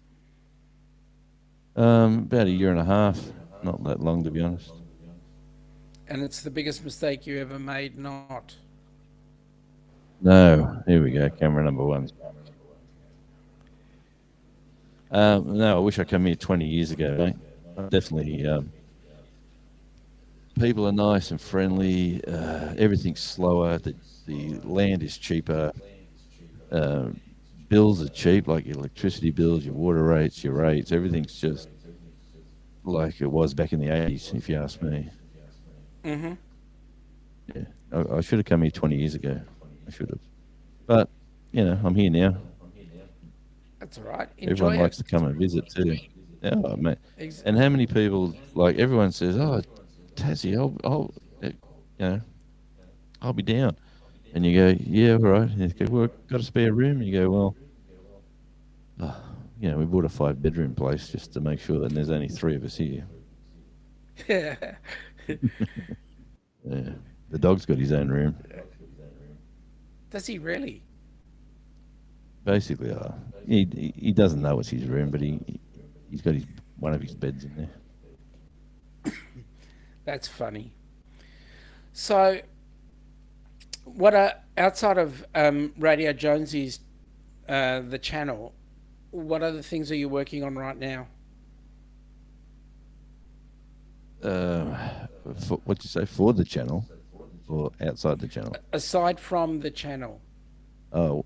about a year and a half. Not that long, to be honest. And it's the biggest mistake you ever made not. No, here we go. Camera number one. No, I wish I come here 20 years ago, mate. Definitely. People are nice and friendly. Everything's slower. The land is cheaper. Uh, bills are cheap, like your electricity bills, your water rates, your rates. Everything's just like it was back in the 80s, if you ask me. Mm-hmm. Yeah, I should have come here 20 years ago. I should have. But, I'm here now. That's all right. Enjoy Everyone it. likes to come and visit too. Yeah, mate. Ex- And how many people, like everyone says, oh, Tassie, I'll be down. And you go, yeah, all right. And you go, well, got a spare room? And you go, well, we bought a 5-bedroom place just to make sure that there's only 3 of us here. yeah. Yeah. The dog's got his own room. Does he really? Basically, he doesn't know it's his room, but he's got one of his beds in there. That's funny. So, what are outside of Radio Jonesy's the channel? What other things are you working on right now? What'd you say, for the channel or outside the channel? Aside from the channel. Oh,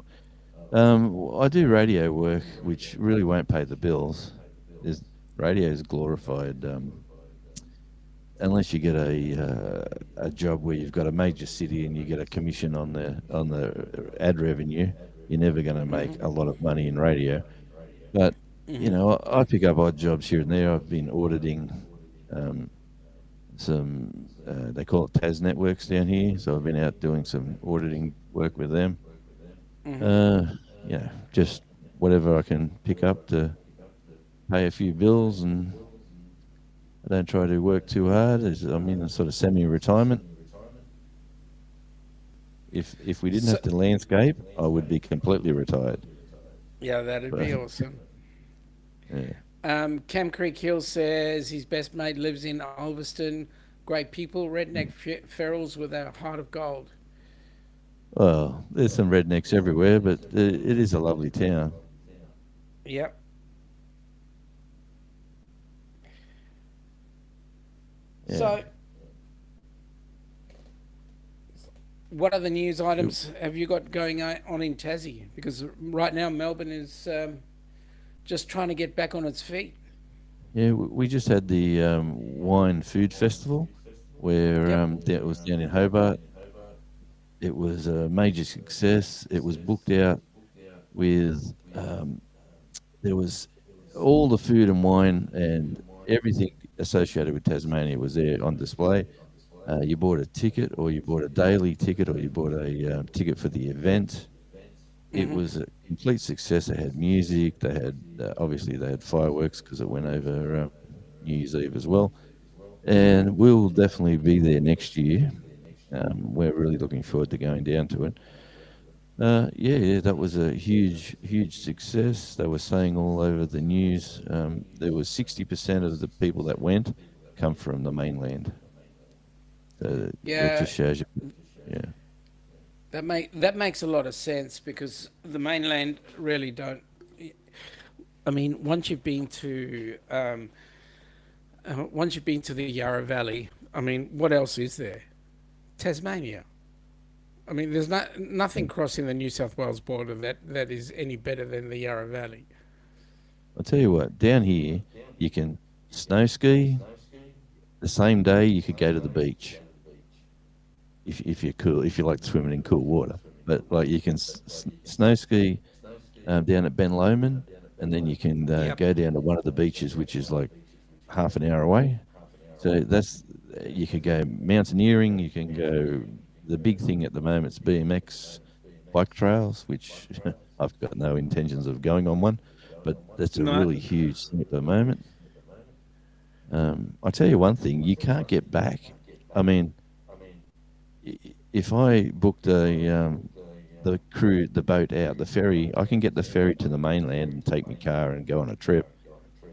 I do radio work, which really won't pay the bills. Radio is glorified. Unless you get a job where you've got a major city and you get a commission on the ad revenue, you're never going to make a lot of money in radio. But I pick up odd jobs here and there. I've been auditing some they call it TAS networks down here, so I've been out doing some auditing work with them. Just whatever I can pick up to pay a few bills, and I don't try to work too hard. I'm in a sort of semi-retirement. If we didn't So, have to landscape, I would be completely retired. yeah, that'd But be awesome. yeah, Cam Creek Hill says his best mate lives in Ulverston. Great people, redneck ferals with a heart of gold. well, there's some rednecks everywhere, but it is a lovely town. Yep. Yeah. So, what other news items have you got going on in Tassie? Because right now Melbourne is just trying to get back on its feet. Yeah, we just had the wine food festival where Yep. that was down in Hobart. It was a major success. It was booked out with there was all the food and wine and everything associated with Tasmania was there on display. You bought a ticket, or you bought a daily ticket, or you bought a ticket for the event. It was a complete success. They had music. They had obviously they had fireworks because it went over New Year's Eve as well. And we'll definitely be there next year. We're really looking forward to going down to it. Yeah, that was a huge success. They were saying all over the news. There was 60% of the people that went come from the mainland. So it Yeah, just shows you. Yeah. that makes a lot of sense because the mainland really don't. I mean, once you've been to the Yarra Valley, I mean, what else is there? Tasmania. I mean, there's nothing crossing the New South Wales border that is any better than the Yarra Valley. I'll tell you what, down here, you can snow ski. The same day, you could go to the beach if you're cool, if you like swimming in cool water. But like you can snow ski down at Ben Lomond, and then you can Yep. go down to one of the beaches, which is like half an hour away. So you could go mountaineering. You can go. The big thing at the moment is BMX bike trails, which I've got no intentions of going on one, but that's a No, really huge thing at the moment. I tell you one thing, you can't get back. I mean, if I booked the boat out, the ferry, I can get the ferry to the mainland and take my car and go on a trip,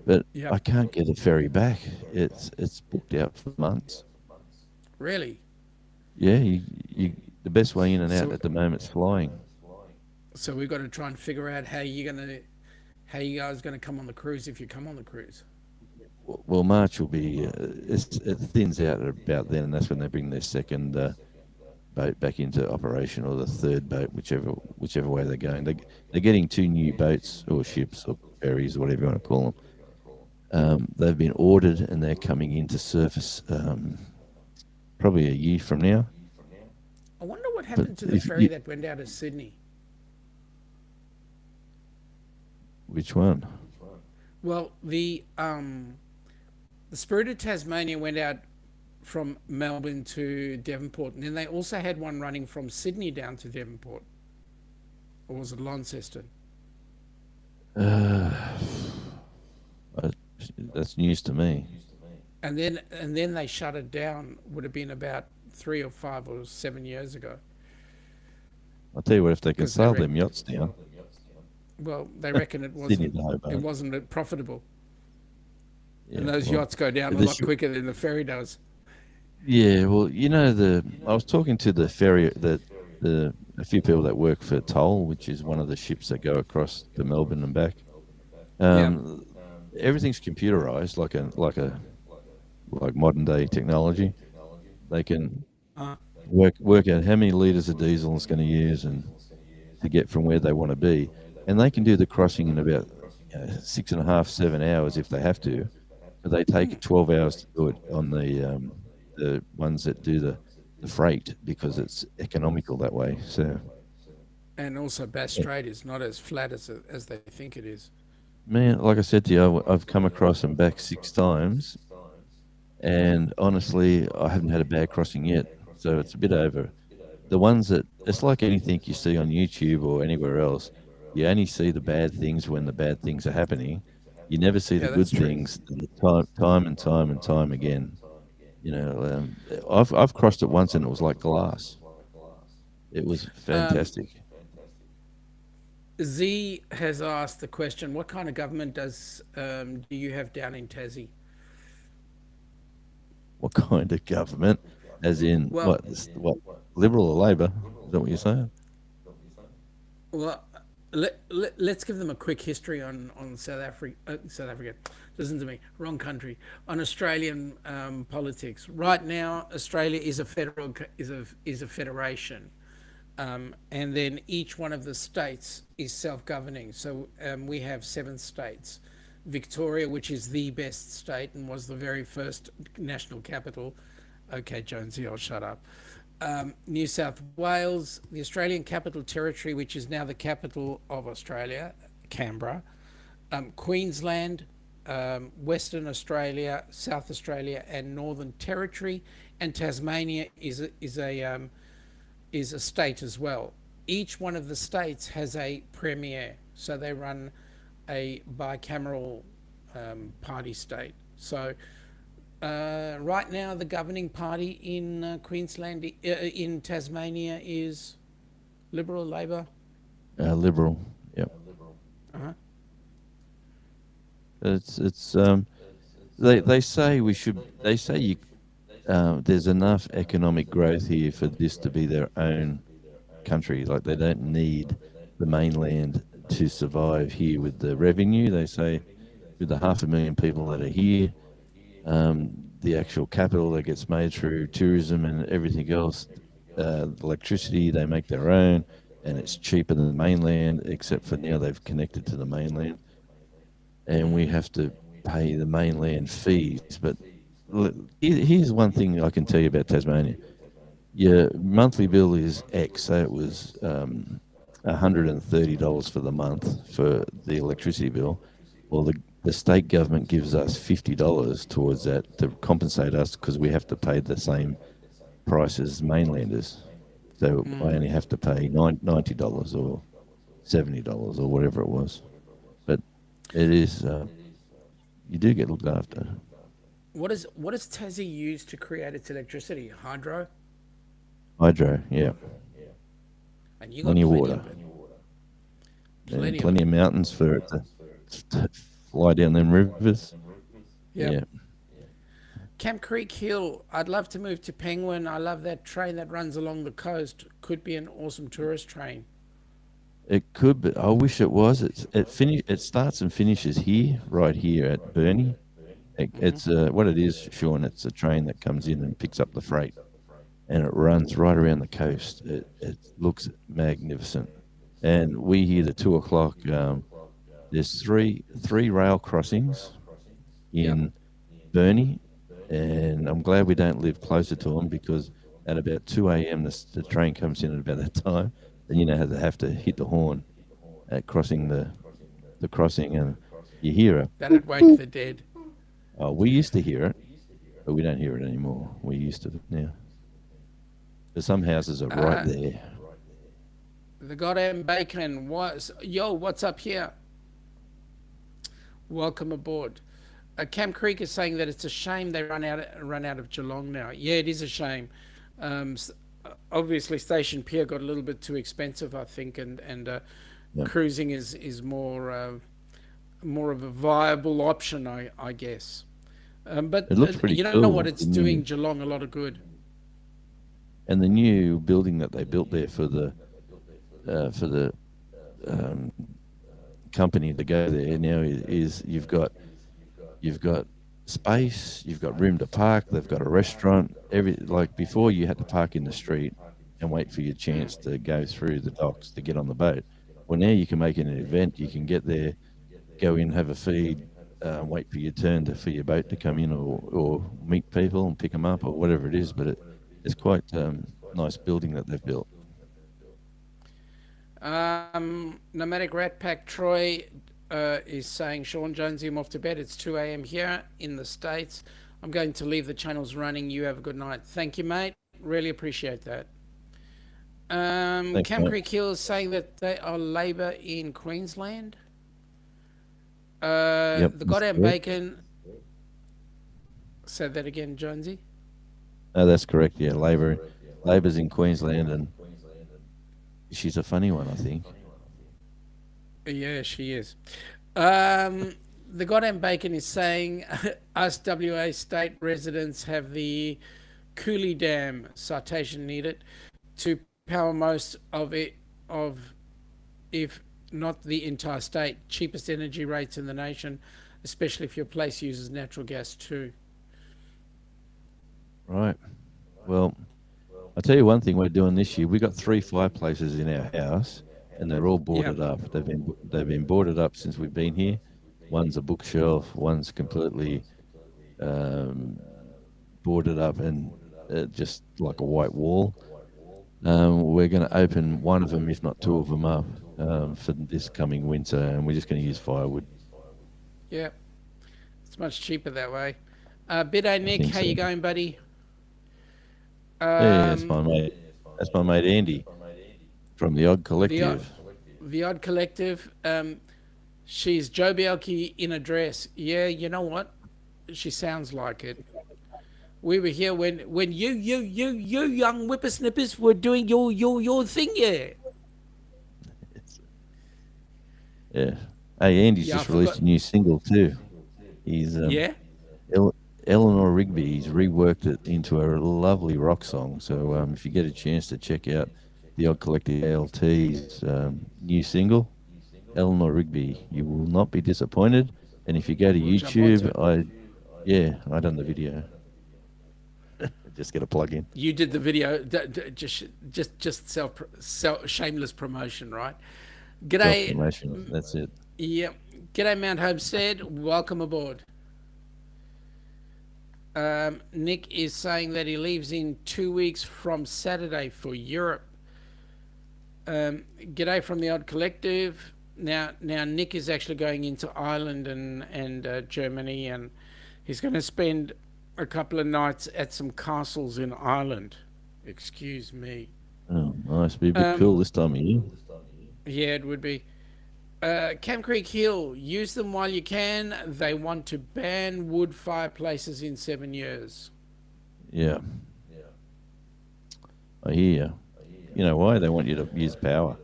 but Yep. I can't get a ferry back. It's booked out for months. Really? Yeah, the best way in and out So, at the moment is flying. so we've got to try and figure out how you guys going to come on the cruise if you come on the cruise. Well, March will be it thins out at about then, and that's when they bring their second boat back into operation, or the third boat, whichever way they're going. They're getting two new boats or ships or ferries or whatever you want to call them. They've been ordered and they're coming into service probably a year from now. I wonder what But happened to the if ferry you, that went out of Sydney. which one? Well, the Spirit of Tasmania went out from Melbourne to Devonport, and then they also had one running from Sydney down to Devonport, or was it Launceston? Uh, I, that's news to me. And then they shut it down. Would have been about 3 or 5 or 7 years ago, I'll tell you what, if they can because they sail them yachts down, they reckon it Sydney wasn't to it Hobart. wasn't profitable, Yeah, and those well, yachts go down a the lot quicker than the ferry does. yeah, well, I was talking to the ferry, the a few people that work for Toll, which is one of the ships that go across to Melbourne and back. Yeah. Um, Everything's computerized, like modern day technology. They can Uh, work out how many liters of diesel it's going to use and to get from where they want to be, and they can do the crossing in about 6.5, 7 hours if they have to. But they take 12 hours to do it on the ones that do the freight because it's economical that way. So, and also Bass yeah, Strait is not as flat as they think it is. man, like I said to you, I've come across them back 6 times, and honestly, I haven't had a bad crossing yet. So it's a bit over. The ones that it's like anything you see on YouTube or anywhere else, you only see the bad things when the bad things are happening. You never see the Yeah, that's good true. things time and time and time again. I've crossed it once and it was like glass. It was Um, fantastic. Z has asked the question: what kind of government do you have down in Tassie? What kind of government? As in Well, what, Liberal or Labor? Is that what you're saying? well, let's give them a quick history on South Africa. South Africa, listen to me, wrong country. On Australian politics right now, Australia is a federation, and then each one of the states is self-governing. So we have 7 states. Victoria, which is the best state and was the very first national capital. Okay, Jonesy, I'll shut up. New South Wales, the Australian Capital Territory, which is now the capital of Australia, Canberra. Queensland, Western Australia, South Australia, and Northern Territory, and Tasmania is a state as well. Each one of the states has a premier, so they run a bicameral party state. So right now, the governing party in Queensland, in Tasmania, is Liberal, Labor. Liberal. Yep. Uh-huh. It's they say we should. They say there's enough economic growth here for this to be their own country. Like they don't need the mainland to survive here with the revenue. They say with the 500,000 people that are here, the actual capital that gets made through tourism and everything else, electricity they make their own, and it's cheaper than the mainland. Except for now they've connected to the mainland, and we have to pay the mainland fees. But here's one thing I can tell you about Tasmania. Your monthly bill is X, so it was $130 for the month for the electricity bill. Well, the state government gives us $50 towards that to compensate us because we have to pay the same price as mainlanders. So I only have to pay $90 or $70 or whatever it was. But it is, you do get looked after. what does Tassie use to create its electricity? Hydro, Hydro, yeah. and you got Plenty of plenty water of it. and Plenty of plenty it. of mountains for it to fly down them rivers. Yeah. Yep. Camp Creek Hill. I'd love to move to Penguin. I love that train that runs along the coast. Could be an awesome tourist train. It could, but I wish it was. It starts and finishes here, right here at Burnie. Hmm. It's what it is, Sean. It's a train that comes in and picks up the freight, and it runs right around the coast. It looks magnificent, and we hear the 2 o'clock. There's three rail crossings Yep. in Burnie, and I'm glad we don't live closer to them because at about 2 a.m. The train comes in at about that time, and you know how they have to hit the horn at crossing the crossing, and you hear it. That'd wake the dead. We used to hear it, but we don't hear it anymore. We used to now. But some houses are right Uh, there. the goddamn bacon was yo. What's up here? Welcome aboard. Cam Creek is saying that it's a shame they run out of Geelong now. Yeah, it is a shame. Obviously, Station Pier got a little bit too expensive, I think, and Yeah. cruising is more of a viable option, I guess. But It looks pretty you know what? cool. It's doing Geelong a lot of good. And the new building that they built there for the um, company to go there now is you've got space, you've got room to park, they've got a restaurant. Like before, you had to park in the street and wait for your chance to go through the docks to get on the boat. Well, now you can make it an event. You can get there, go in, have a feed, wait for your turn for your boat to come in, or meet people and pick them up, or whatever it is. But it's quite nice building that they've built. Nomadic Rat Pack Troy is saying, Sean Jonesy, I'm off to bed. It's 2 a.m. here in the States. I'm going to leave the channels running. You have a good night. Thank you, mate. Really appreciate that. Thanks, Cam mate. Creek Hill is saying that they are Labor in Queensland. Yep, The that's goddamn correct. bacon. Say that again, Jonesy. No, that's correct. Yeah, Labor's in Queensland, and she's a funny one, I think. Yeah, she is. The goddamn bacon is saying us WA state residents have the Cooley Dam citation needed to power most of it, of if not the entire state. Cheapest energy rates in the nation, especially if your place uses natural gas too. Right. Well, I'll tell you one thing we're doing this year. We got three fireplaces in our house, and they're all Yeah. boarded up. They've been boarded up since we've been here. One's a bookshelf. One's completely um, boarded up and just like a white wall. We're going to open one of them, if not two of them, up for this coming winter, and we're just going to use firewood. Yeah. It's much cheaper that way. Bido I Nick, think how so. you going, buddy? Yeah, that's my Um, mate. That's my mate Andy from the Odd the o- Collective. the Odd Collective. She's Joe Bielke in a dress. Yeah, you know what? She sounds like it. We were here when you young whippersnippers were doing your thing. Yeah, Yeah. Hey, Andy's yeah. I just released forgot. a new single too. He's Yeah. Eleanor Rigby. He's reworked it into a lovely rock song. So if you get a chance to check out the Odd Collective ALT's new single, Eleanor Rigby, you will not be disappointed. And if you go to We'll jump onto YouTube, it. I done the video. Just get a plug in. You did the video. Just self shameless promotion, right? Self G'day. promotion. That's it. Yeah. G'day, Mount Homestead. Welcome aboard. Nick is saying that he leaves in 2 weeks from Saturday for Europe. G'day from the Odd Collective. Now Nick is actually going into Ireland and Germany, and he's going to spend a couple of nights at some castles in Ireland. Excuse me. Oh, nice. Be a bit Um, cool this time of year. yeah, it would be. Camp Creek Hill, use them while you can. They want to ban wood fireplaces in 7 years. Yeah, I hear you. You know why? They want you to use power.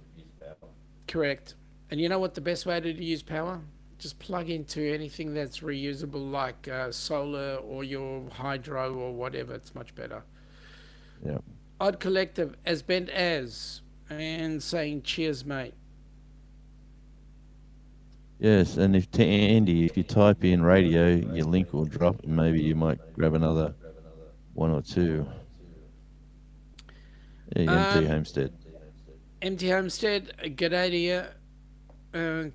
Correct. And you know what the best way to use power? Just plug into anything that's reusable, like solar or your hydro or whatever. It's much better. Yeah. Odd Collective, as bent as, and saying cheers, mate. Yes, and if Andy, if you type in radio, your link will drop, and maybe you might grab another one or two. Yeah, MT Um, Homestead. MT Homestead, g'day to you.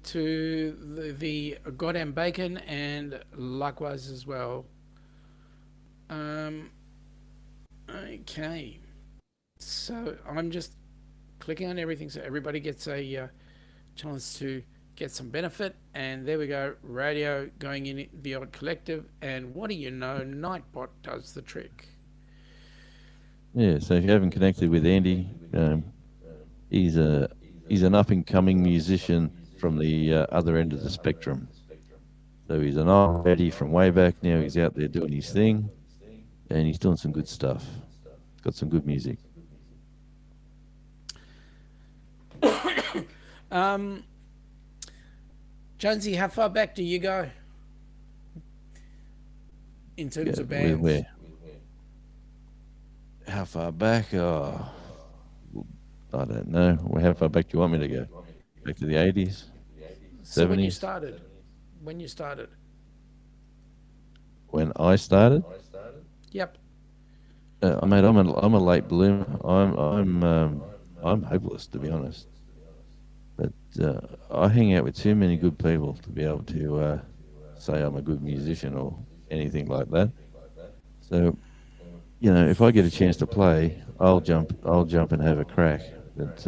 To the goddamn bacon, and likewise as well. Um, okay, so I'm just clicking on everything so everybody gets a chance to get some benefit. And there we go, radio going in the Odd Collective, and what do you know, Nightbot does the trick. Yeah, so if you haven't connected with Andy, he's a he's an up and coming musician from the other end of the spectrum. So he's an old Eddie from way back. Now he's out there doing his thing, and he's doing some good stuff. He's got some good music. Um, Jonesy, how far back do you go in Yeah, terms of where, bands? where how far back? Oh, I don't know. Well, how far back do you want me to go? Back to the 80s, So when you 70s? started, when you started, When I started? yep. Mate, I'm a late bloomer. I'm hopeless, to be honest. But I hang out with too many good people to be able to say I'm a good musician or anything like that. So if I get a chance to play, I'll jump and have a crack. But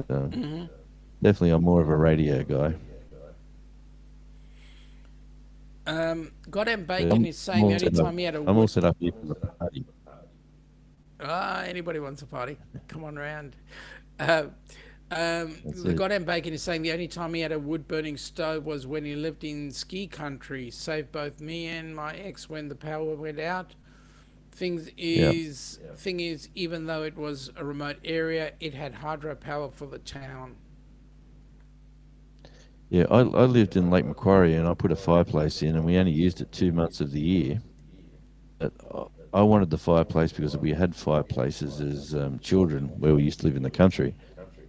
definitely, I'm more of a radio guy. Goddamn So Bacon is saying the only time he had a I'm all wood. set up here for the party. Anybody wants a party? Come on round. Uh, That's the it. goddamn Bacon is saying the only time he had a wood burning stove was when he lived in ski country. Saved both me and my ex when the power went out. Yeah. Thing is, even though it was a remote area, it had hydropower for the town. Yeah, I lived in Lake Macquarie and I put a fireplace in and we only used it 2 months of the year. But I wanted the fireplace because we had fireplaces as children where we used to live in the country.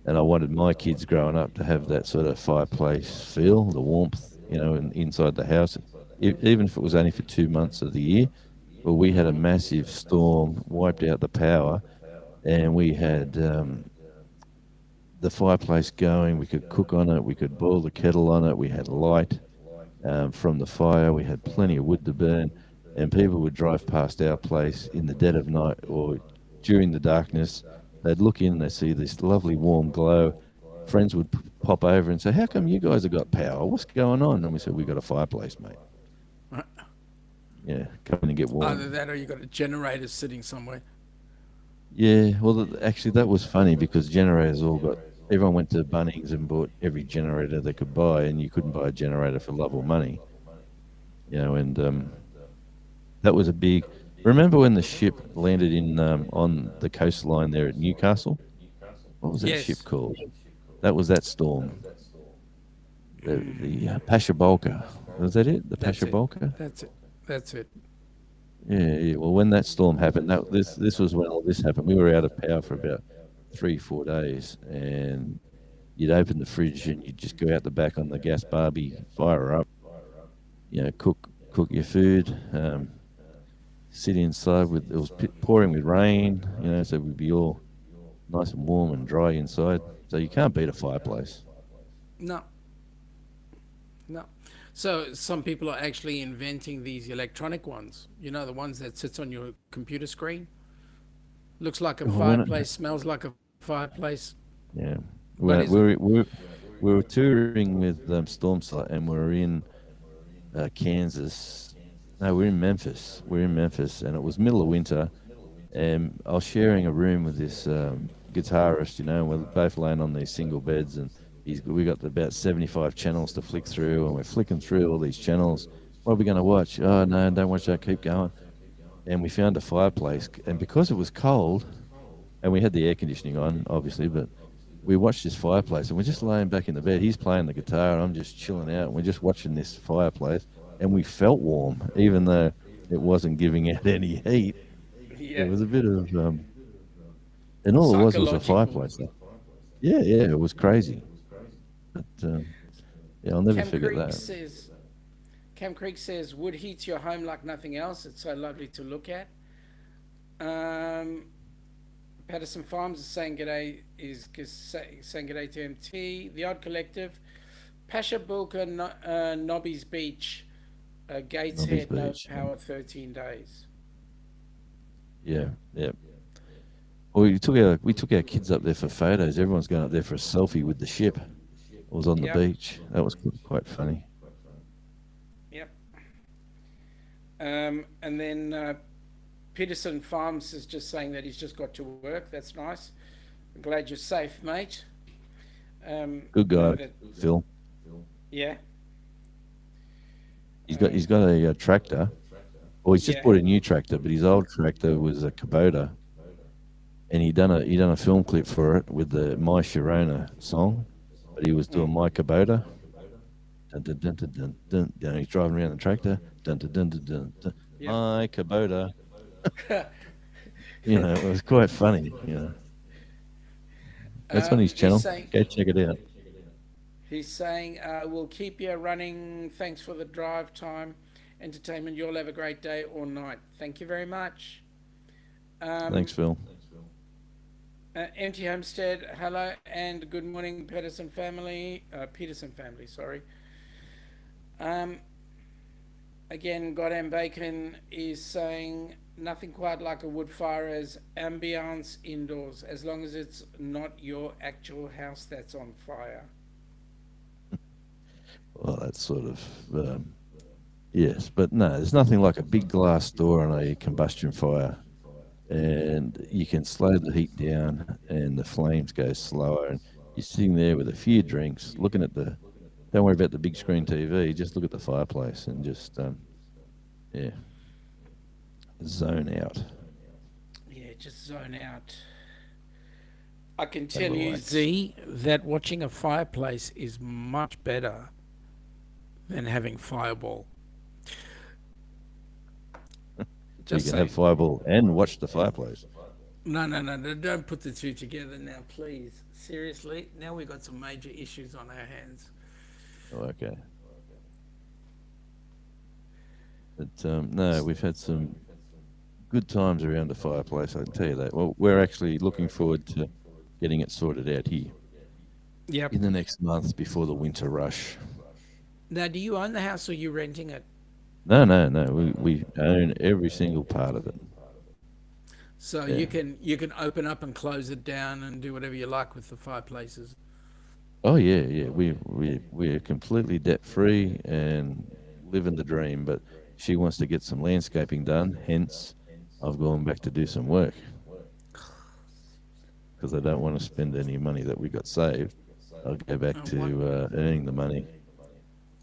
And I wanted my kids growing up to have that sort of fireplace feel, the warmth, inside the house, even if it was only for 2 months of the year. Well, we had a massive storm, wiped out the power, and we had the fireplace going. We could cook on it. We could boil the kettle on it. We had light from the fire. We had plenty of wood to burn, and people would drive past our place in the dead of night or during the darkness. They'd look in and they'd see this lovely warm glow. Friends would pop over and say, "How come you guys have got power? What's going on?" And we said, "We got a fireplace, mate. Yeah, come in and get Either warm." that or you got a generator sitting somewhere. Yeah, well, actually, that was funny because generators all got. Everyone went to Bunnings and bought every generator they could buy, and you couldn't buy a generator for love or money. And that was a big. Remember when the ship landed in on the coastline there at Newcastle? What was that ship Yes. called? That was that storm. The Pashabolka. Was that it? The That's it. Pashabolka? That's it. That's it. Yeah, yeah. Well, when that storm happened, this was when all this happened. We were out of power for about 3 4 days, and you'd open the fridge and you'd just go out the back on the gas barbie, fire her up, cook your food, sit inside with it was pouring with rain, so we'd be all nice and warm and dry inside. So you can't beat a fireplace. No, no. So some people are actually inventing these electronic ones. You know, the ones that sits on your computer screen. Looks like a When it, fireplace, smells like a fireplace, yeah, but we isn't. we were touring with Stormsight, and we were in Kansas. No, we're in Memphis. We're in Memphis, and it was middle of winter, and I was sharing a room with this guitarist, and we're both laying on these single beds, and We got about 75 channels to flick through, and we're flicking through all these channels. What are we going to watch? Oh no, don't watch that. Keep going. And we found a fireplace, and because it was cold, and we had the air conditioning on, obviously, but we watched this fireplace, and we're just laying back in the bed. He's playing the guitar, and I'm just chilling out. And we're just watching this fireplace, and we felt warm, even though it wasn't giving out any heat. It Yeah. was a bit of, and all it was a Psychological. fireplace. Yeah, yeah, it was crazy. But yeah, I'll never Cam forget Creek that. says, Cam Creek says, wood heats your home like nothing else. It's so lovely to look at. Um, Patterson Farms is saying g'day, saying g'day to MT. The Odd Collective. Pasha Bulka, Nobby's Beach. Nobby's Gateshead, no Beach. power, 13 days. Yeah, yeah. Well, we took our kids up there for photos. Everyone's going up there for a selfie with the ship. It was on the Yep, beach. That was quite funny. yep. And then Peterson Farms is just saying that he's just got to work. That's nice. I'm glad you're safe, mate. Good I know guy, that, Phil. yeah. He's got a, tractor. Well, he's just Yeah. bought a new tractor, but his old tractor was a Kubota, and he done a film clip for it with the My Sharona song, but he was Mm, doing My Kubota. Dun, dun, dun, dun, dun, dun. You know, he's driving around the tractor. Dun, dun, dun, dun, dun, dun. yep. My Kubota. You know, it was quite funny. You know, that's on his He's channel. saying Go check it out. we'll keep you running. Thanks for the drive time, entertainment. You'll have a great day or night. Thank you very much. Thanks, Um, Phil. Empty Homestead, hello and good morning, Peterson family. Peterson family, sorry. Um, Again, Goddamn Bacon is saying nothing quite like a wood fire as ambience indoors, as long as it's not your actual house that's on fire. Well, that's sort of yes, but no, there's nothing like a big glass door on a combustion fire, and you can slow the heat down, and the flames go slower, and you're sitting there with a few drinks, looking at the. Don't worry about the big screen TV. Just look at the fireplace and just yeah, zone out Yeah, just zone out. I can and tell you, relax. Z, that watching a fireplace is much better than having Fireball. So you Just can have saying. Fireball and watch the fireplace. No, no, no, no, don't put the two together now, please. Seriously, now we've got some major issues on our hands. Oh, okay. But no, we've had some good times around the fireplace. I can tell you that. Well, we're actually looking forward to getting it sorted out here Yep. in the next month before the winter rush. Now, do you own the house or are you renting it? No, no, no. We own every single part of it. So Yeah. you can open up and close it down and do whatever you like with the fireplaces. Oh yeah, yeah. We're completely debt free and living the dream. But she wants to get some landscaping done. Hence, I've gone back to do some work because I don't want to spend any money that we got saved. I'll go back What to earning the money.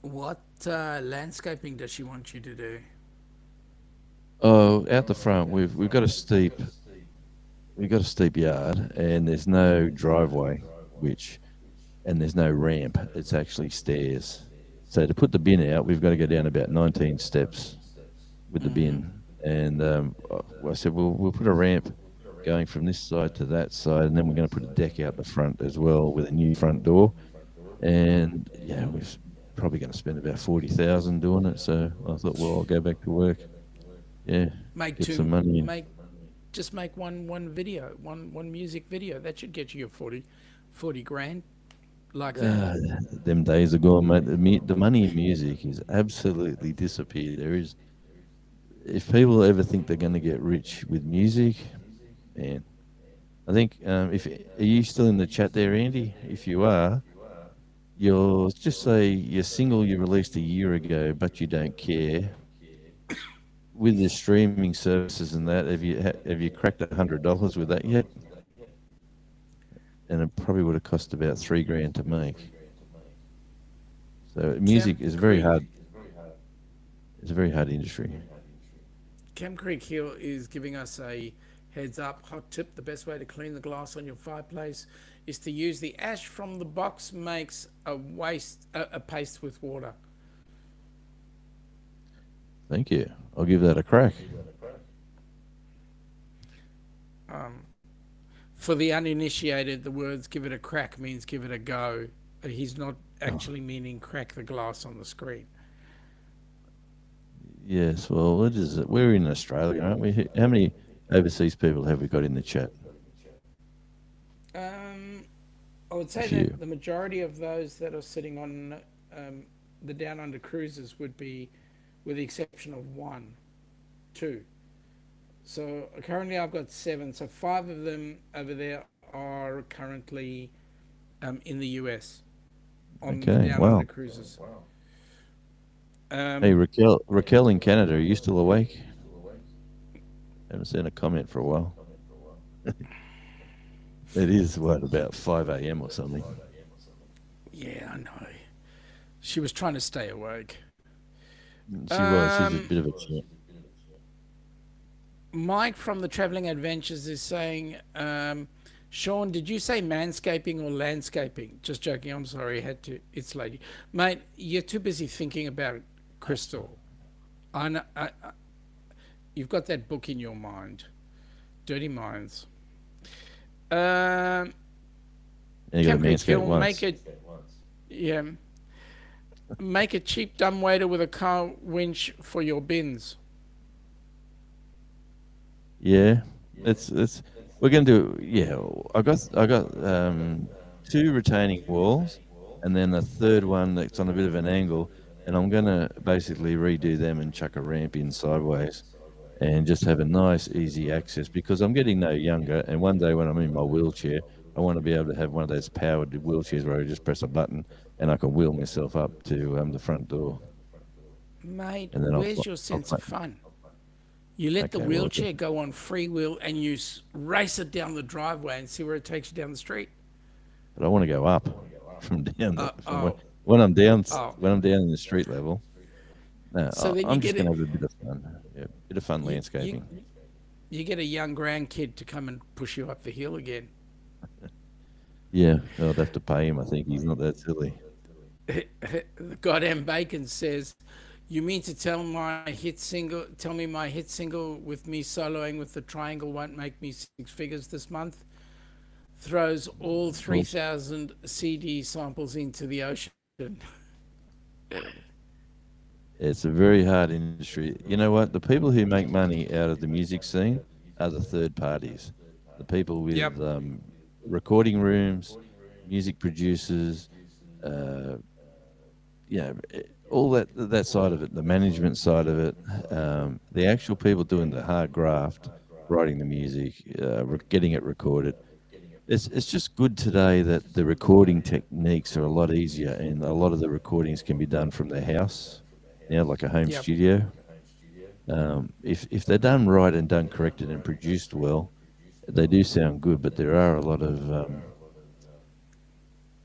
what landscaping does she want you to do? Oh, out the front, we've got a steep yard, and there's no driveway, and there's no ramp. It's actually stairs. So to put the bin out, we've got to go down about 19 steps with the bin. And I said, well, we'll put a ramp going from this side to that side, and then we're going to put a deck out the front as well with a new front door. And yeah, we're probably going to spend about 40,000 doing it. So I thought, well, I'll go back to work. Yeah, Make get some two money in. make just make one video, one music video. That should get you your 40 grand like that. Uh, them days are gone, mate. The money in music is absolutely disappeared. If people ever think they're going to get rich with music, man, I think if are you still in the chat there, Andy? If you are, you'll just say your single you released a year ago, but you don't care. With the streaming services and that, have you cracked $100 with that yet? and it probably would have cost about $3,000 to make. So Camp music is very Creek. hard. It's a very hard industry. Camp Creek Hill is giving us a heads up hot tip. The best way to clean the glass on your fireplace is to use the ash from the box makes a paste with water. Thank you. I'll give that a crack. Um, for the uninitiated, the words "give it a crack" means give it a go. He's not Oh, actually meaning crack the glass on the screen. yes. Well, what is it? We're in Australia, aren't we? How many overseas people have we got in the chat? Um, I would A say that few. the majority of those that are sitting on the Downunder Cruisers would be, with the exception of one, two. So currently I've got seven. So five of them over there are currently in the US on the Okay. Down Under Wow. Cruises. Hey, Um, Raquel in Canada, are you still awake? Haven't seen a comment for a while. It is what, about 5 a.m. or something. yeah, I know. She was trying to stay awake. She was. She's a Um, bit of a champ. Mike from the Traveling Adventures is saying, Sean, did you say manscaping or landscaping? Just joking. I'm sorry. I had to. It's lady. Mate, you're too busy thinking about Crystal. I know, you've got that book in your mind. Dirty Minds. Um, And you got Camp to Creek manscape Hill, once. yeah, make a cheap dumbwaiter with a car winch for your bins. Yeah, it's we're gonna do. Yeah, I got two retaining walls, and then a third one that's on a bit of an angle, and I'm gonna basically redo them and chuck a ramp in sideways, and just have a nice easy access because I'm getting no younger, and one day when I'm in my wheelchair, I want to be able to have one of those powered wheelchairs where I just press a button and I can wheel myself up to the front door, Mate, and then where's your I'll sense of play. fun? You let the Okay, well, wheelchair go on free wheel and you race it down the driveway and see where it takes you down the street. but I want to go up from down Uh, the from oh, when I'm down oh. when I'm down in the street level. No, So then you I'm just get gonna it. have a bit of fun. Yeah, bit of fun You, you landscaping. you get a young grandkid to come and push you up the hill again. Yeah, I'd have to pay him. I think he's not that silly. The goddamn bacon says, "You mean to tell me my hit single with me soloing with the triangle won't make me six figures this month?" Throws all Of course, 3,000 CD samples into the ocean. it's a very hard industry. You know what? The people who make money out of the music scene are the third parties, the people Yep. with recording rooms, music producers, uh, all that side of it, the management side of it, the actual people doing the hard graft, writing the music, getting it recorded. It's just good today that the recording techniques are a lot easier, and a lot of the recordings can be done from the house now, like a home Yep. studio. If they're done right and done corrected and produced well, they do sound good. But there are a lot of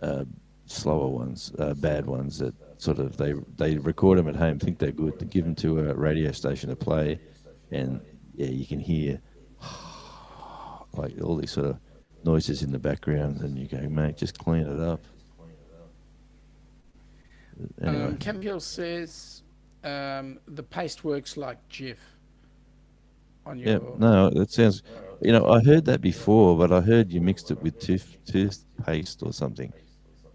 uh, slower ones, bad ones that sort of they record them at home, think they're good, they give them to a radio station to play, and yeah, you can hear like all these sort of noises in the background, and you go, mate, just clean it up. Anyway, Campiel says the paste works like Jif on yeah, your. no, that sounds. I heard that before, but I heard you mixed it with toothpaste or something.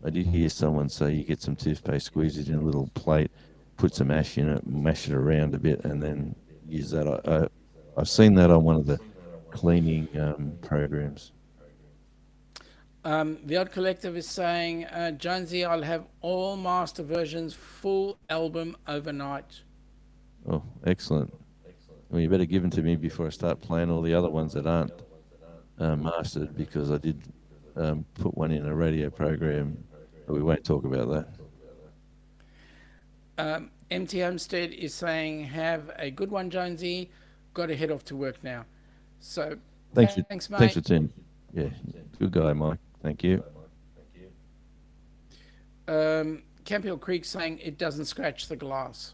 I did hear someone say you get some toothpaste, squeeze it in a little plate, put some ash in it, mash it around a bit, and then use that. I've seen that on one of the cleaning programs. The Odd Collective is saying, Jonesy, I'll have all master versions, full album overnight. Oh, excellent. Well, you better give them to me before I start playing all the other ones that aren't mastered, because I did put one in a radio program, but we won't talk about that. MT Homestead is saying, have a good one, Jonesy. Got to head off to work now. So, Thanks for thanks, thanks mate. for tuning. Yeah, good guy, Mike. Thank you. Camp Hill Creek saying it doesn't scratch the glass.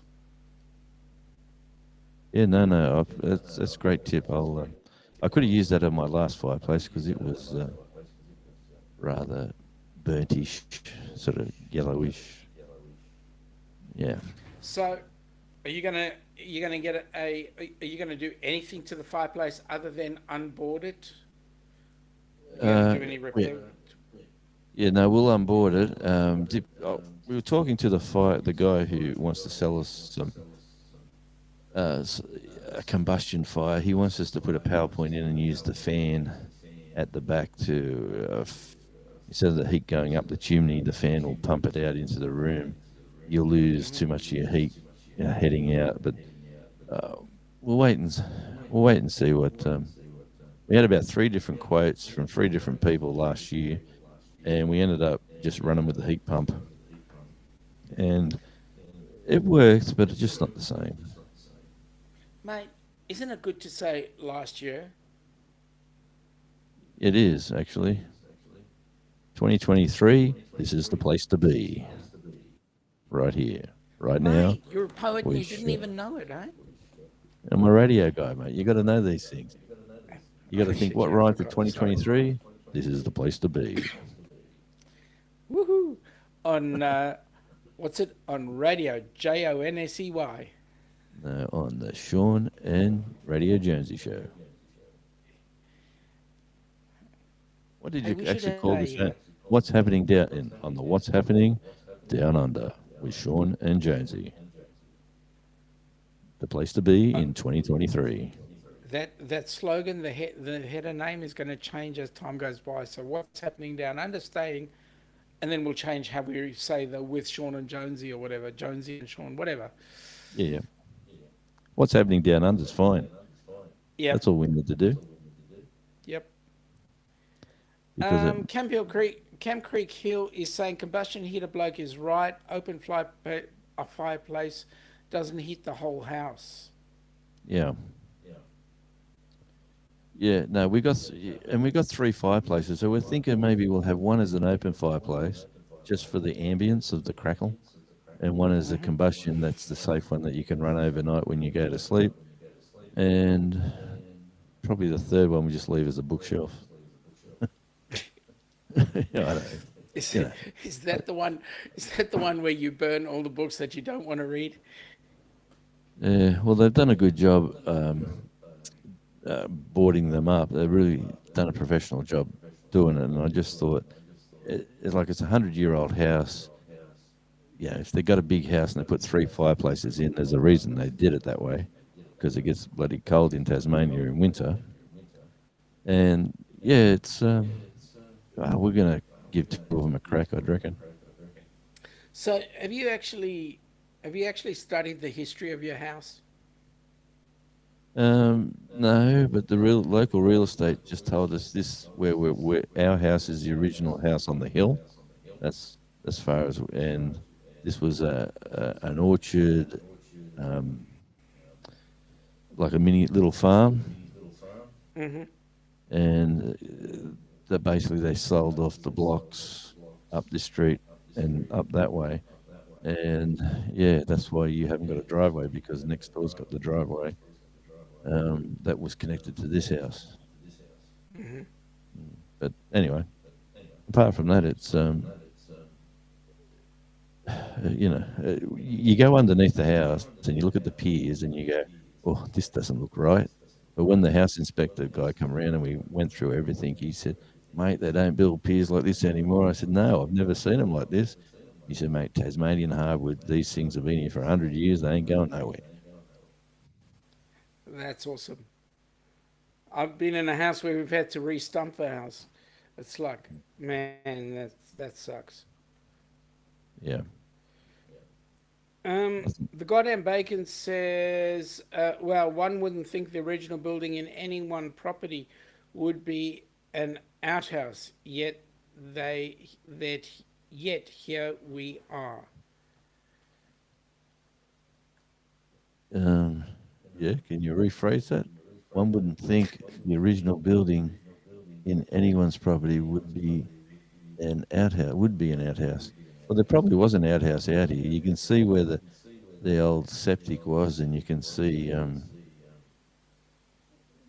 Yeah, no. That's a great tip. I could have used that on my last fireplace because it was rather burntish, sort of yellowish. Yeah. So, are you gonna get are you gonna do anything to the fireplace other than unboard it? Are you gonna Uh, do any yeah. repair? Yeah, no, we'll onboard it. We were talking to the guy who wants to sell us uh, s- a combustion fire. He wants us to put a PowerPoint in and use the fan at the back to instead of the heat going up the chimney, the fan will pump it out into the room. You'll lose too much of your heat, heading out. But uh, we'll wait and we'll wait and see what. We had about 3 different quotes from 3 different people last year, and we ended up just running with the heat pump, and it worked, but it's just not the same. Mate, isn't it good to say last year? It is actually 2023. This is the place to be, right here, right now. Mate, you're a poet and We you didn't sure. even know it, eh? I'm a radio guy, mate. You got to know these things. You got Oh to think shit, what yeah, I rhymes with forgot. Sorry. 2023. This is the place to be. Woohoo! On what's it on radio? Jonsey. Now on the Sean and Radio Jonesy show. What did Hey, you we should actually have call this? What's happening down in on the What's Happening Down Under with Sean and Jonesy. The place to be in 2023. that slogan. The header name is going to change as time goes by. So what's happening down under staying, and then we'll change how we say the with Sean and Jonesy or whatever, Jonesy and Sean, whatever. Yeah. What's happening down under's fine. Yep, That's all we need to do yep. because it. Camp Creek Hill is saying combustion heater bloke is right. A fireplace doesn't heat the whole house. Yeah. Yeah, no, we got 3 fireplaces, so we're thinking maybe we'll have one as an open fireplace, just for the ambience of the crackle, and one as a combustion that's the safe one that you can run overnight when you go to sleep, and probably the third one we just leave as a bookshelf. I don't, Is, you know, is I, that the one? Is that the one where you burn all the books that you don't want to read? yeah, well, they've done a good job boarding them up. They've really done a professional job doing it, and I just thought it's a 100-year-old house. Yeah, if they got a big house and they put 3 fireplaces in, there's a reason they did it that way, because it gets bloody cold in Tasmania in winter. And yeah, it's we're gonna give 2 of them a crack, I'd reckon. So have you actually studied the history of your house? No, but the real local real estate just told us this where our house is the original house on the hill. That's as far as, and this was an orchard, um, like a mini little farm, Mm-hmm. and that basically they sold off the blocks up this street and up that way, and yeah, that's why you haven't got a driveway, because next door's got the driveway that was connected to this house. Mm-hmm. But anyway, apart from that, it's you go underneath the house and you look at the piers and you go, "Oh, this doesn't look right." But when the house inspector guy come around and we went through everything, he said, "Mate, they don't build piers like this anymore." I said, "No, I've never seen them like this." He said, "Mate, Tasmanian hardwood, these things have been here for 100 years. They ain't going nowhere." That's awesome. I've been in a house where we've had to re-stump the house. It's like, man, that sucks. Yeah. I think, The goddamn bacon says, well, one wouldn't think the original building in any one property would be an outhouse, that yet here we are. um, yeah, can you rephrase that? One wouldn't think the original building in anyone's property would be. an outhouse. Would be an outhouse. Well, there probably was an outhouse out here. You can see where the old septic was, and you can see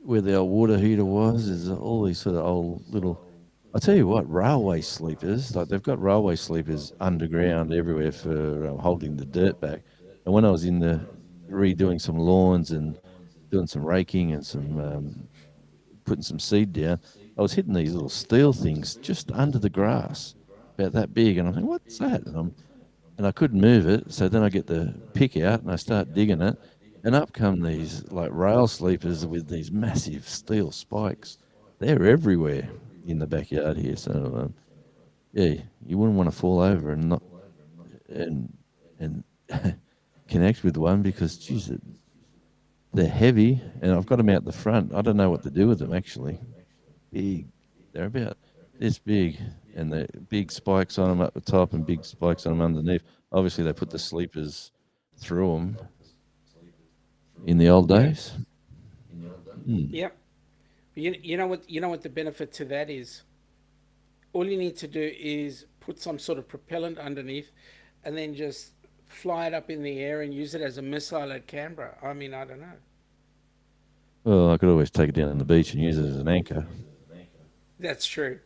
where the old water heater was. Is all these sort of old little. I tell you what, railway sleepers. Like they've got railway sleepers underground everywhere for holding the dirt back. And when I was in the redoing some lawns and doing some raking and some putting some seed down, I was hitting these little steel things just under the grass, about that big, and I'm thinking, what's that? And I couldn't move it, so then I get the pick out and I start digging it, and up come these like rail sleepers with these massive steel spikes. They're everywhere in the backyard here, so yeah, you wouldn't want to fall over and not and connect with one because, geez, they're heavy, and I've got them out the front. I don't know what to do with them actually. Big, they're about this big, and the big spikes on them up the top and big spikes on them underneath. Obviously, they put the sleepers through them in the old Yep. days. Yep. You know what the benefit to that is. All you need to do is put some sort of propellant underneath, and then just fly it up in the air and use it as a missile at Canberra. I mean, I don't know. Well, I could always take it down on the beach and use it as an anchor. That's true.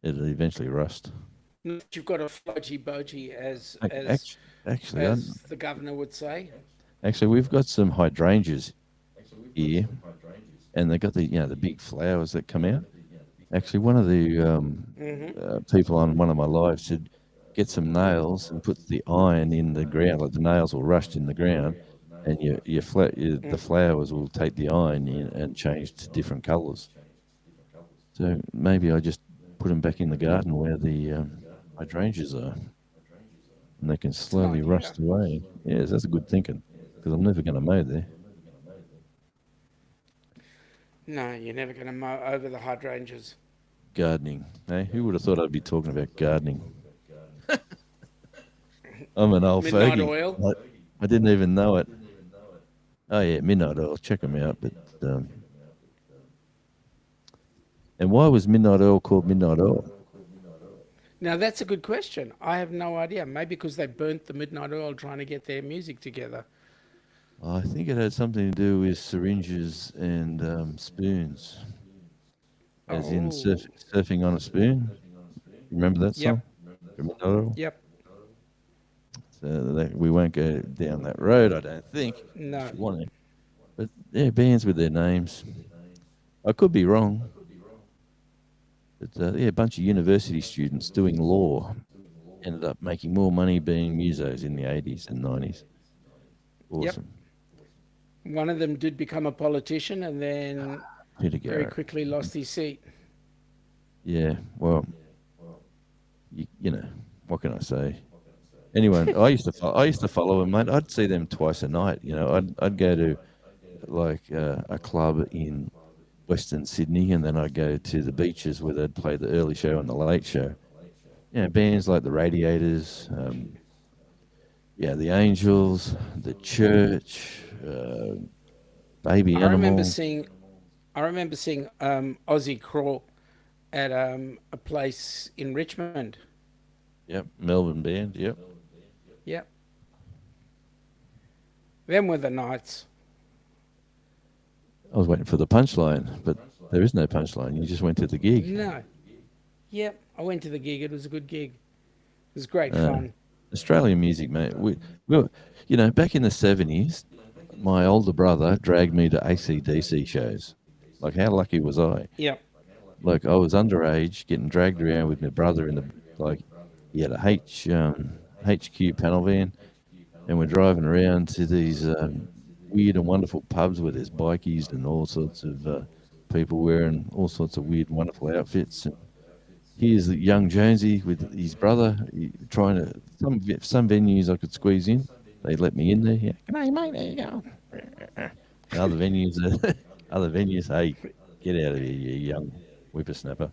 It'll eventually rust. Not that you've got a floaty boaty, as as Actually, actually, as the governor would say. actually, we've got some hydrangeas here, and they got the big flowers that come out. Actually, one of the people on one of my lives said, get some nails and put the iron in the ground, like the nails will rust in the ground, and the flowers will take the iron in and change to different colours. So maybe I just put them back in the garden where the hydrangeas are, and they can It's an slowly idea. rust away. Yes, that's a good thinking, because I'm never going to mow there. No, you're never going to mow over the hydrangeas. Gardening, hey? Who would have thought I'd be talking about gardening? I'm an old Midnight fogey. oil. I didn't even know it. Oh yeah, Midnight Oil. Check them out. But and why was Midnight Oil called Midnight Oil? Now that's a good question. I have no idea. Maybe because they burnt the midnight oil trying to get their music together. I think it had something to do with syringes and spoons, as in Oh, surfing on a spoon. Remember that yep, song? From Midnight Oil? yep. So we won't go down that road, I don't think, if No, you want to. But yeah, bands with their names. I could be wrong, but yeah, a bunch of university students doing law ended up making more money being musos in the 80s and 90s. yep. Awesome. One of them did become a politician and then Peter very Garrett. quickly lost his seat. Yeah, well, you know, what can I say? Anyway, I used to follow them, mate. I'd see them twice a night. I'd go to like a club in Western Sydney, and then I'd go to the beaches where they'd play the early show and the late show. Bands like the Radiators, the Angels, the Church, Baby I remember Animal. seeing, I remember seeing Ozzy Crawl at a place in Richmond. Yep, Melbourne band. Yep. Yep, them were the nights. I was waiting for the punchline, but there is no punchline. You just went to the gig. No, yep. I went to the gig. It was a good gig. It was great Uh, fun. Australian music, mate. We were, back in the 70s, my older brother dragged me to AC/DC shows. Like, how lucky was I? Yep, Like, I was underage, getting dragged around with my brother in like, he had a HQ panel van, and we're driving around to these weird and wonderful pubs where there's bikies and all sorts of people wearing all sorts of weird and wonderful outfits. And here's the young Jonesy with his brother trying to some venues I could squeeze in. They let me in there. Yeah, come on, mate. There you go. And other venues, hey, get out of here, you young whippersnapper.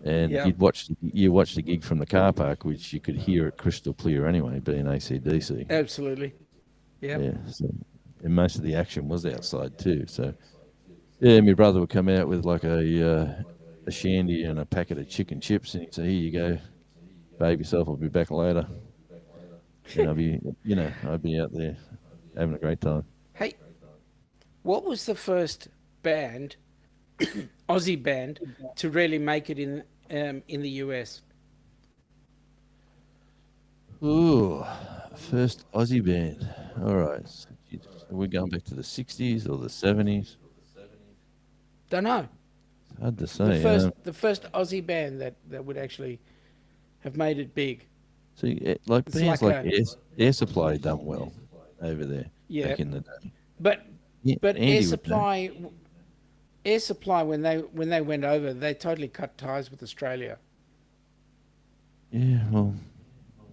And yep. you watch the gig from the car park, which you could hear it crystal clear anyway, being AC/DC. Absolutely. Yep. Yeah, so, and most of the action was outside too. So yeah, my brother would come out with like a shandy and a packet of chicken chips, and he'd say, "Here you go, behave yourself. I'll be back later." And I'd be out there having a great time. Hey, what was the first band, Aussie band, to really make it in the US? Ooh, first Aussie band. All right, so we're going back to the '60s or the '70s. Don't know. It's hard to The say. first the first Aussie band that would actually have made it big. See, like It's bands like like a Air Supply done well over there yeah, back in the day. but Yeah, but Andy would know. Air Supply when they went over, they totally cut ties with Australia. Yeah, well,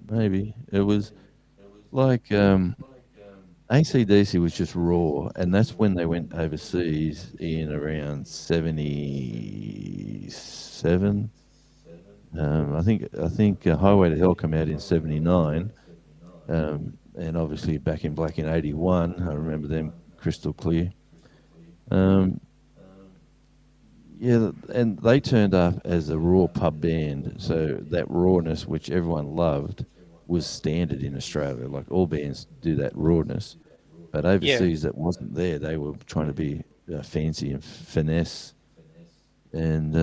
maybe it was like AC/DC was just raw, and that's when they went overseas in around '77. I think Highway to Hell came out in '79, and obviously Back in Black in '81. I remember them crystal clear. Um, yeah, and they turned up as a raw pub band, so that rawness, which everyone loved, was standard in Australia. Like all bands do that rawness, but Yeah. overseas that wasn't there. They were trying to be fancy and finesse, and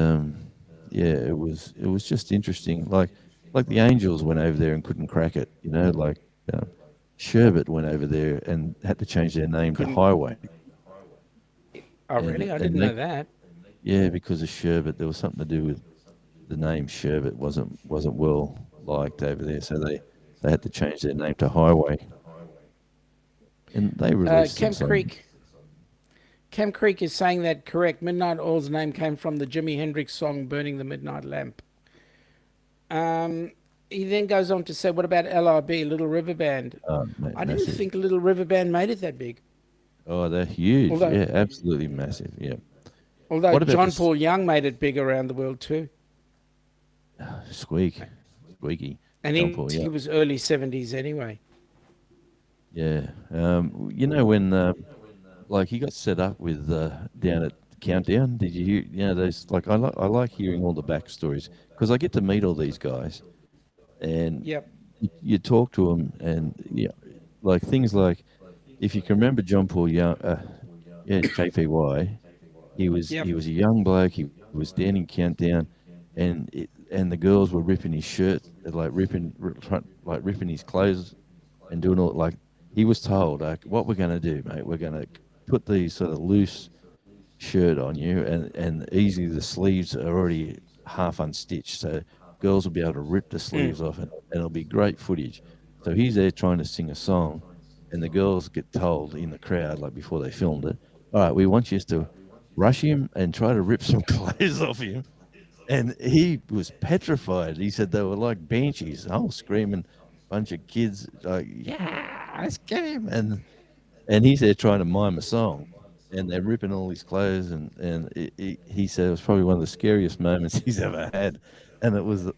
yeah, it was just interesting. Like the Angels went over there and couldn't crack it. Like um, Sherbet went over there and had to change their name to Couldn't. Highway, Oh, and really? I and didn't they know that. yeah, because of Sherbet, there was something to do with the name Sherbet wasn't well liked over there, so they had to change their name to Highway, and they released some Camp songs. Creek. Camp Creek is saying that correct. Midnight Oil's name came from the Jimi Hendrix song "Burning the Midnight Lamp." Um, he then goes on to say, "What about LRB, Little River Band? I didn't Massive. think Little River Band made it that big. Oh, they're huge. Although, Yeah, absolutely massive. Yeah. although What about John this Paul Young made it big around the world too, Squeak? Squeaky. and John Paul he Young. was early 70s anyway. Yeah. When like he got set up with down at Countdown. Did you hear? Those like I like hearing all the backstories because I get to meet all these guys and Yep, you talk to them and like things like if you can remember John Paul Young, yeah, JPY. He was yep, he was a young bloke. He was down in Countdown, and the girls were ripping his shirt, like ripping his clothes, and doing all like he was told, what we're going to do, mate. We're going to put these sort of loose shirt on you, and easily the sleeves are already half unstitched, so girls will be able to rip the mm, sleeves off, and it'll be great footage. So he's there trying to sing a song, and the girls get told in the crowd, like before they filmed it, all right, we want you to rush him and try to rip some clothes off him. And he was petrified. He said they were like banshees, all screaming, bunch of kids like, "Yeah, let's get him!" And he's there trying to mime a song, and they're ripping all his clothes, he said it was probably one of the scariest moments he's ever had, and it was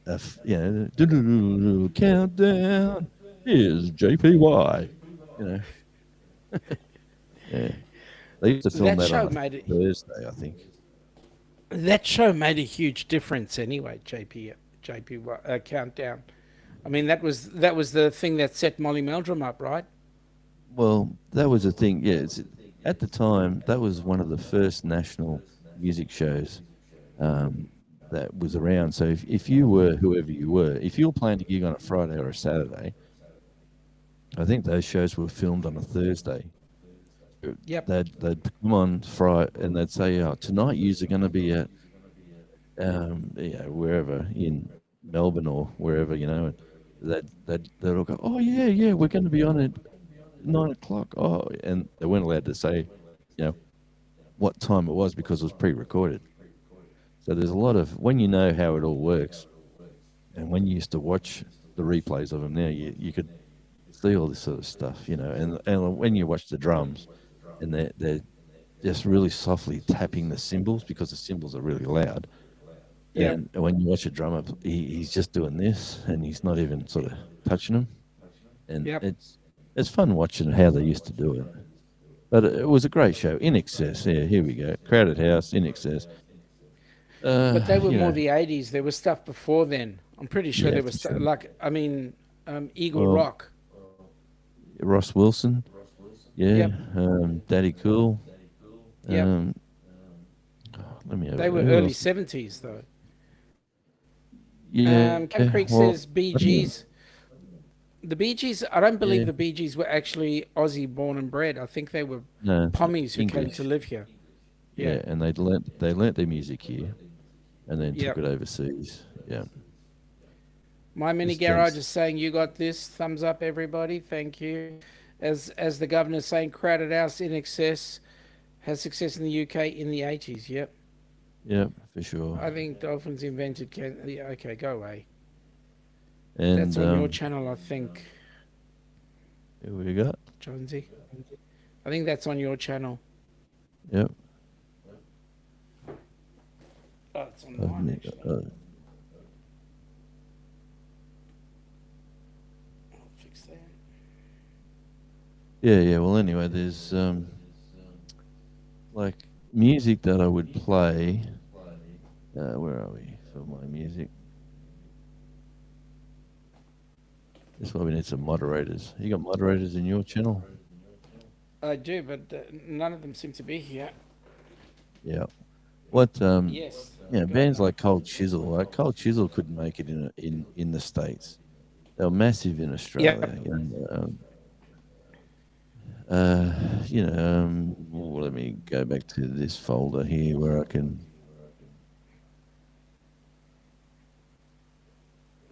countdown. Here's JPY, you know, yeah. They used to film that that on show a made it. Thursday, I think. That show made a huge difference anyway. JP Countdown. I mean, that was the thing that set Molly Meldrum up, right? Well, that was the thing. Yeah, at the time that was one of the first national music shows that was around. So if you were whoever you were, if you were playing a gig on a Friday or a Saturday, I think those shows were filmed on a Thursday. Yep, They'd come on Friday and they'd say, "Oh, tonight you're going to be at wherever in Melbourne or wherever, and they'd all go, oh yeah, yeah, we're going to be on at 9 o'clock. Oh, and they weren't allowed to say, you know, what time it was because it was pre-recorded. So there's a lot of when you know how it all works, and when you used to watch the replays of them now, you could see all this sort of stuff, and when you watch the drums, and they're just really softly tapping the cymbals because the cymbals are really loud. yep, And when you watch a drummer, he's just doing this, and he's not even sort of touching them. And yep. it's fun watching how they used to do it. But it was a great show. In Excess, yeah, here we go. Crowded House, In Excess. But they were You more know, the 80s. There was stuff before then. I'm pretty sure yeah, there for was sure. like, I mean, Eagle Well, Rock. Ross Wilson, yeah, Yep, Daddy Cool. yep. Um, Let me have They were who early else? 70s, though. Yeah, Cam Creek well, says I Bee don't know. Gees. The Bee Gees, I don't Yeah, believe the Bee Gees were actually Aussie born and bred. I think they were no, Pommies who came to English. live here. Yeah, Yeah, and they learnt their music here, and then took yep. it overseas. Yeah, My mini just garage tends. is saying you got this. Thumbs up, everybody. Thank you. As the governor's saying, Crowded House in excess has success in the UK in the 80s. Yep. Yeah, for sure. I think Dolphins invented. Yeah, okay, go away. That's And on your channel, I think, who we got? Jonesy. I think that's on your channel. Yep. Oh, it's on I've, mine mi- actually. I'll fix that. yeah, yeah. Well, anyway, there's like music that I would play. Where are we for my music? That's why we need some moderators. You got moderators in your channel? I do, but none of them seem to be here. Yeah. What Yes, go. bands like Cold Chisel, like Cold Chisel couldn't make it in the States. They were massive in Yep, Australia. Well, let me go back to this folder here where I can.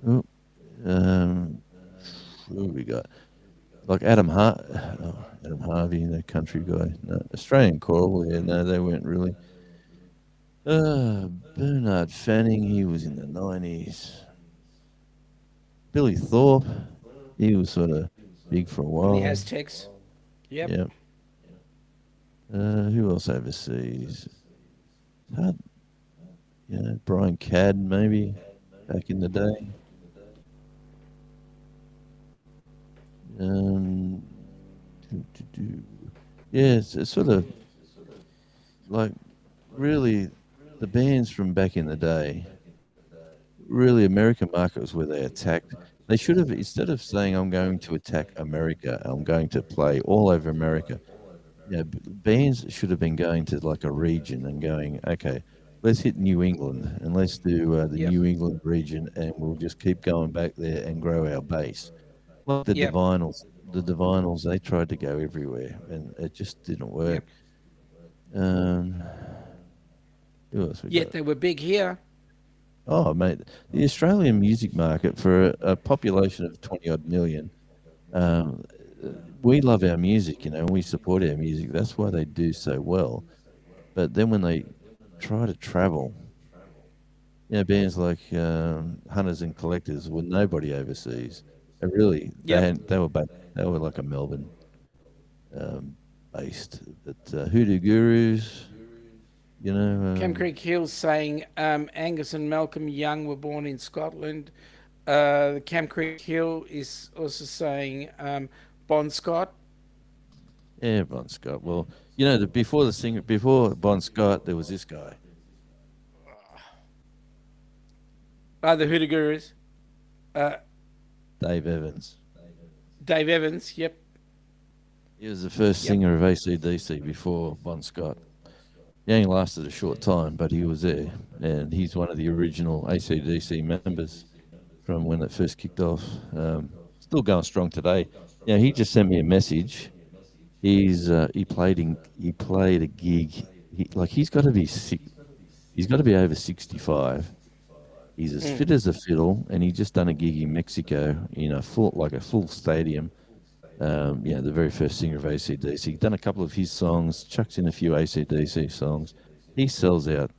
Oh, um, who have we got? Like Adam Harvey, the country guy. No, Australian choral. Yeah, no, they weren't really. Bernard Fanning, he was in the 90s. Billy Thorpe, he was sort of big for a and the while. Aztecs. Yep, Yeah. Who else overseas? Hard, Brian Cadd maybe back in the day. Um, yeah, it's sort of like really the bands from back in the day. Really, American market was where they attacked. They should have, instead of saying I'm going to attack America, I'm going to play all over America. Yeah, bands should have been going to like a region and going, okay, let's hit New England and let's do the yep, New England region, and we'll just keep going back there and grow our base. Like the yep, Divinals, they tried to go everywhere and it just didn't work. yep. Um, who else we Yet got? they were big here. Oh, mate, the Australian music market for a population of 20 odd million. Um, we love our music, and we support our music. That's why they do so well. But then when they try to travel, bands like Hunters and Collectors were nobody overseas. Yep. They were like a Melbourne based. But Hoodoo Gurus, you know, Cam um, Creek Hills saying Angus and Malcolm Young were born in Scotland. Cam Creek Hill is also saying Bon Scott. yeah, Bon Scott. Well, before Bon Scott, there was this guy, The Hoodoo Gurus. Uh, Dave Evans. Dave Evans. Yep. He was the first Yep. singer of AC/DC before Bon Scott. He only lasted a short time, but he was there, and he's one of the original AC/DC members from when it first kicked off. Still going strong today. He just sent me a message. He played a gig. He's got to be sick. He's got to be over 65. He's as fit as a fiddle, and he just done a gig in Mexico in a full stadium. The very first singer of AC/DC. Done a couple of his songs, chucks in a few AC/DC songs. He sells out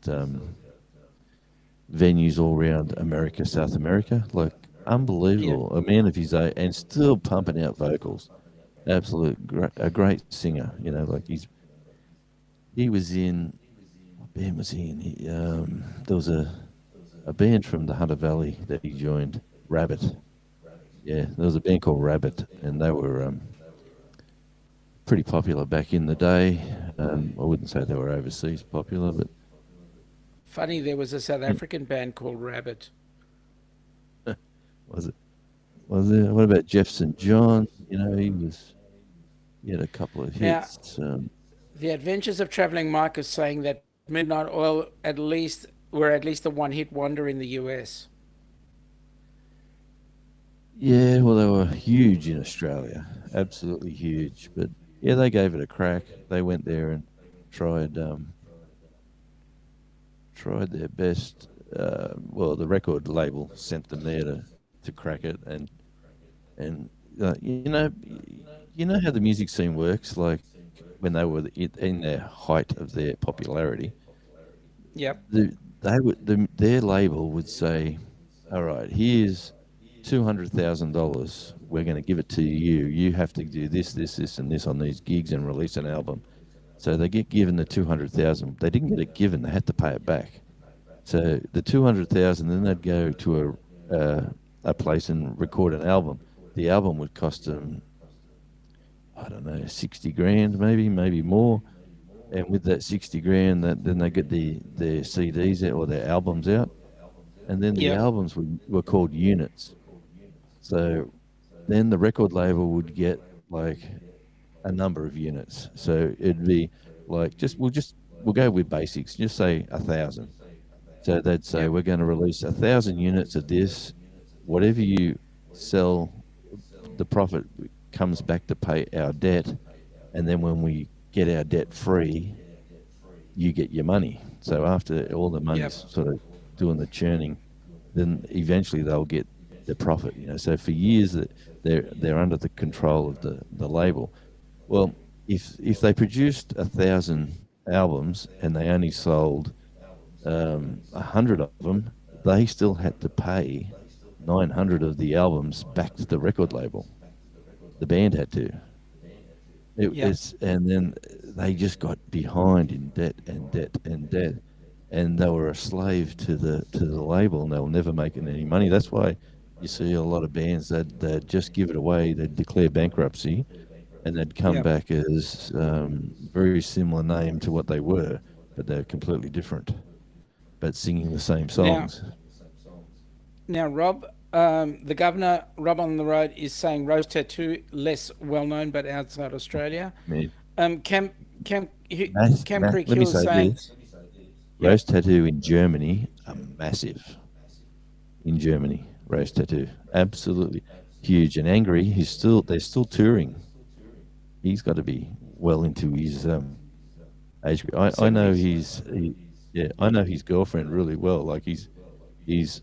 venues all around America, South America. Like, Yep. unbelievable. A man of his age and still pumping out vocals. A great singer. He was in, what band was he in? There was a band from the Hunter Valley that he joined, Rabbit. Yeah, there was a band called Rabbit, and they were pretty popular back in the day. I wouldn't say they were overseas popular, but Funny, there was a South Yeah. African band called Rabbit. Was it? Was it? What about Jefferson John? He had a couple of Now, hits. The Adventures of Traveling Mike is saying that Midnight Oil were at least a one-hit wonder in the US. Yeah, well, they were huge in Australia, absolutely huge. But yeah, they gave it a crack. They went there and tried tried their best. Well, the record label sent them there to crack it, and you know how the music scene works. Like when they were in their height of their popularity, Yep, their label would say, "All right, here's $200,000. We're going to give it to you. You have to do this, this, this, and this on these gigs and release an album." So they get given the 200,000. They didn't get it given; they had to pay it back. So the 200,000, then they'd go to a place and record an album. The album would cost them, I don't know, 60 grand, maybe more. And with that 60 grand, then they get their CDs out or their albums out. And then the yep, albums were called units. So then the record label would get like a number of units. So it'd be like we'll go with basics. Just say 1,000. So they'd say yep, we're going to release 1,000 units of this. Whatever you sell, the profit comes back to pay our debt, and then when we get our debt free, you get your money. So after all the yep, money's sort of doing the churning, then eventually they'll get the profit. So for years that they're under the control of the label. Well, if they produced 1,000 albums and they only sold 100 of them, they still had to pay 900 of the albums back to the record label. The band had to. yep, And then they just got behind in debt and debt and debt, and they were a slave to the label, and they were never making any money. That's why you see a lot of bands that just give it away. They'd declare bankruptcy, and they'd come yep. back as very similar name to what they were, but they're completely different, but singing the same Now, songs. now, Rob, the governor, Rob on the road, is saying Rose Tattoo less well known, but outside Australia. I mean, Um, Cam Cam Cam Creek let me Hill is say saying, this: yep, Rose Tattoo in Germany are massive. In Germany, Rose Tattoo, absolutely huge. And Angry, they're still touring. He's got to be well into his age group. I know 70s. yeah, I know his girlfriend really well. Like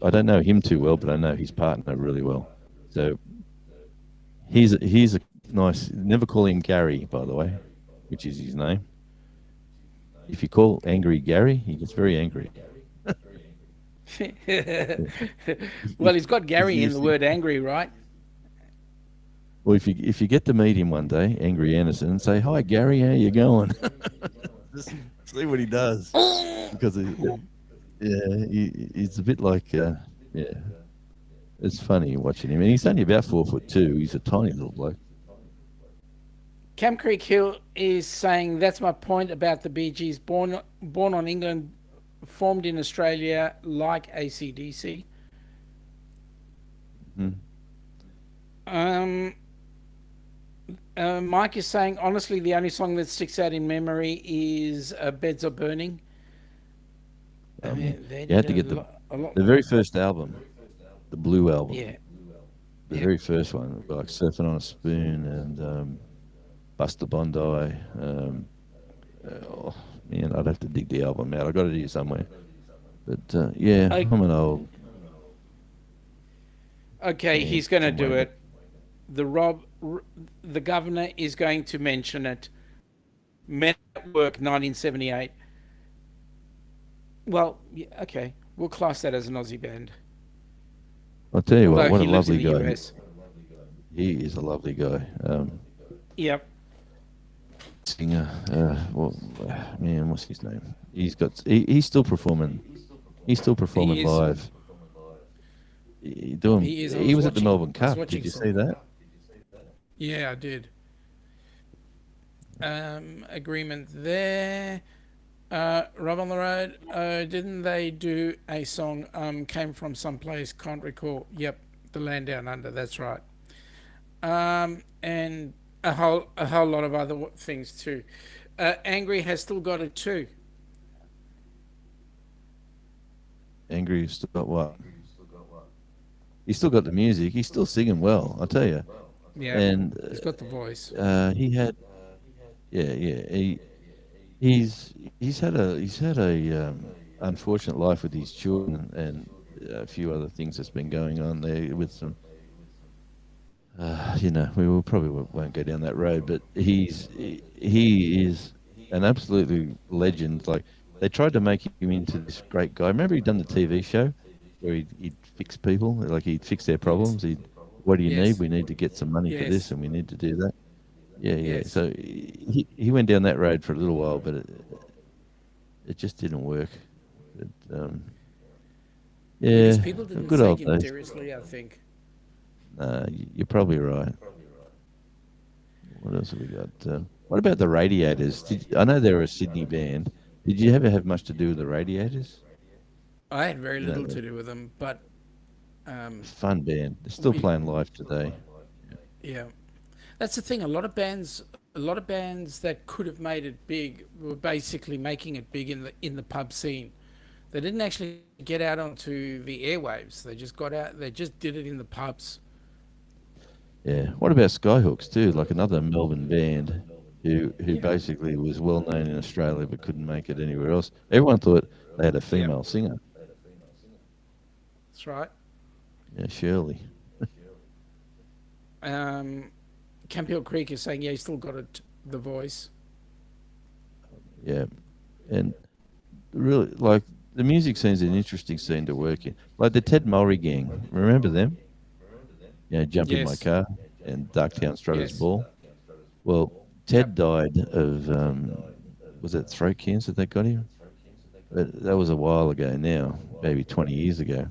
I don't know him too well, but I know his partner really well. So he's a nice. Never call him Gary, by the way, which is his name. If you call Angry Gary, he gets very angry. Yeah. Well, he's got If Gary you in the think, word angry, right? well, if you get to meet him one day, Angry Anderson, and say, "Hi, Gary, how you going?" Just see what he does, because yeah, he's a bit like yeah. It's funny watching him, and he's only about 4'2". He's a tiny little bloke. Cam Creek Hill is saying that's my point about the Bee Gees, born on England, formed in Australia like ACDC. Hmm. Um, Mike is saying honestly, the only song that sticks out in memory is "Beds Are Burning." I Yeah, mean, they you did had to get a lot. the very first album, the Blue album, Yeah, the yep. very first one, like Surfing on a Spoon and Buster Bondi. Oh, man, I'd have to dig the album out. I got it here somewhere. But yeah, O- I'm an old Okay, man he's going to from way do back. it. The governor is going to mention it. Men at Work, 1978. Well, yeah, okay, we'll class that as an Aussie band, I'll tell you although what a he lives in lovely the guy. US. He is a lovely guy. Yep, Singer. Well, man, what's his name? He's still performing. He's still performing he is. live. He is. He was at the Melbourne I was Cup. Did watching you some. see that? Yeah, I did. Agreement there. Rob on the Road. Didn't they do a song? Came from someplace. Can't recall. Yep, the Land Down Under. That's right. And a whole lot of other things too. Angry has still got it too. Angry, you still got what? He's still got the music. He's still singing well, I tell you. Yeah, And he's got the voice. he had, yeah, yeah. He's had a unfortunate life with his children and a few other things that's been going on there with some. We will probably won't go down that road, but he is an absolutely legend. Like they tried to make him into this great guy. Remember he'd done the TV show where he'd fix people, like he'd fix their Yes. problems. What do you need? Yes. We need to get some money for this, Yes. and we need to do that. Yeah, yeah. Yes. So he went down that road for a little while, but it just didn't work. It, Because yeah, people didn't good take old him days. seriously, I think. You're probably right. What else have we got? What about the Radiators? I know they're a Sydney band. Did you ever have much to do with the Radiators? I had very You know, little the to do with them, but um, fun band. They're still we, playing live today. yeah, that's the thing. A lot of bands that could have made it big were basically making it big in the pub scene. They didn't actually get out onto the airwaves. They just got out. They just did it in the pubs. Yeah. What about Skyhooks too? Like another Melbourne band who Yeah, basically was well known in Australia but couldn't make it anywhere else. Everyone thought they had a yeah, female singer. that's right. Yeah, Shirley. Um, Campion Creek is saying, yeah, he still got it, the voice. Yeah. And really, like the music scene's an interesting scene to work in. Like the Ted Mulry gang. Remember them? Jump in my Yes, car and Darktown Strutters yes, Ball. Well, yep, Ted died of was it throat cancer that got him? But that was a while ago now, maybe 20 years ago.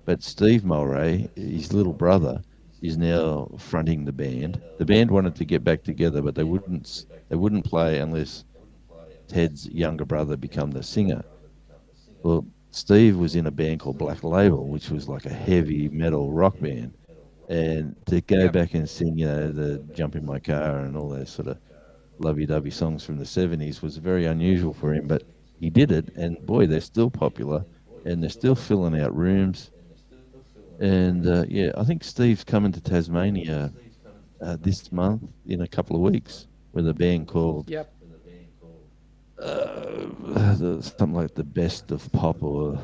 But Steve Mulray, his little brother, is now fronting the band. The band wanted to get back together, but they wouldn't play unless Ted's younger brother become the singer. Well, Steve was in a band called Black Label, which was like a heavy metal rock band. And to go yep. back and sing, the Jump in My Car and all those sort of lovey-dovey songs from the 70s was very unusual for him, but he did it, and boy, they're still popular, and they're still filling out rooms. And yeah, I think Steve's coming to Tasmania this month in a couple of weeks with a band called Yep. something like the Best of Pop or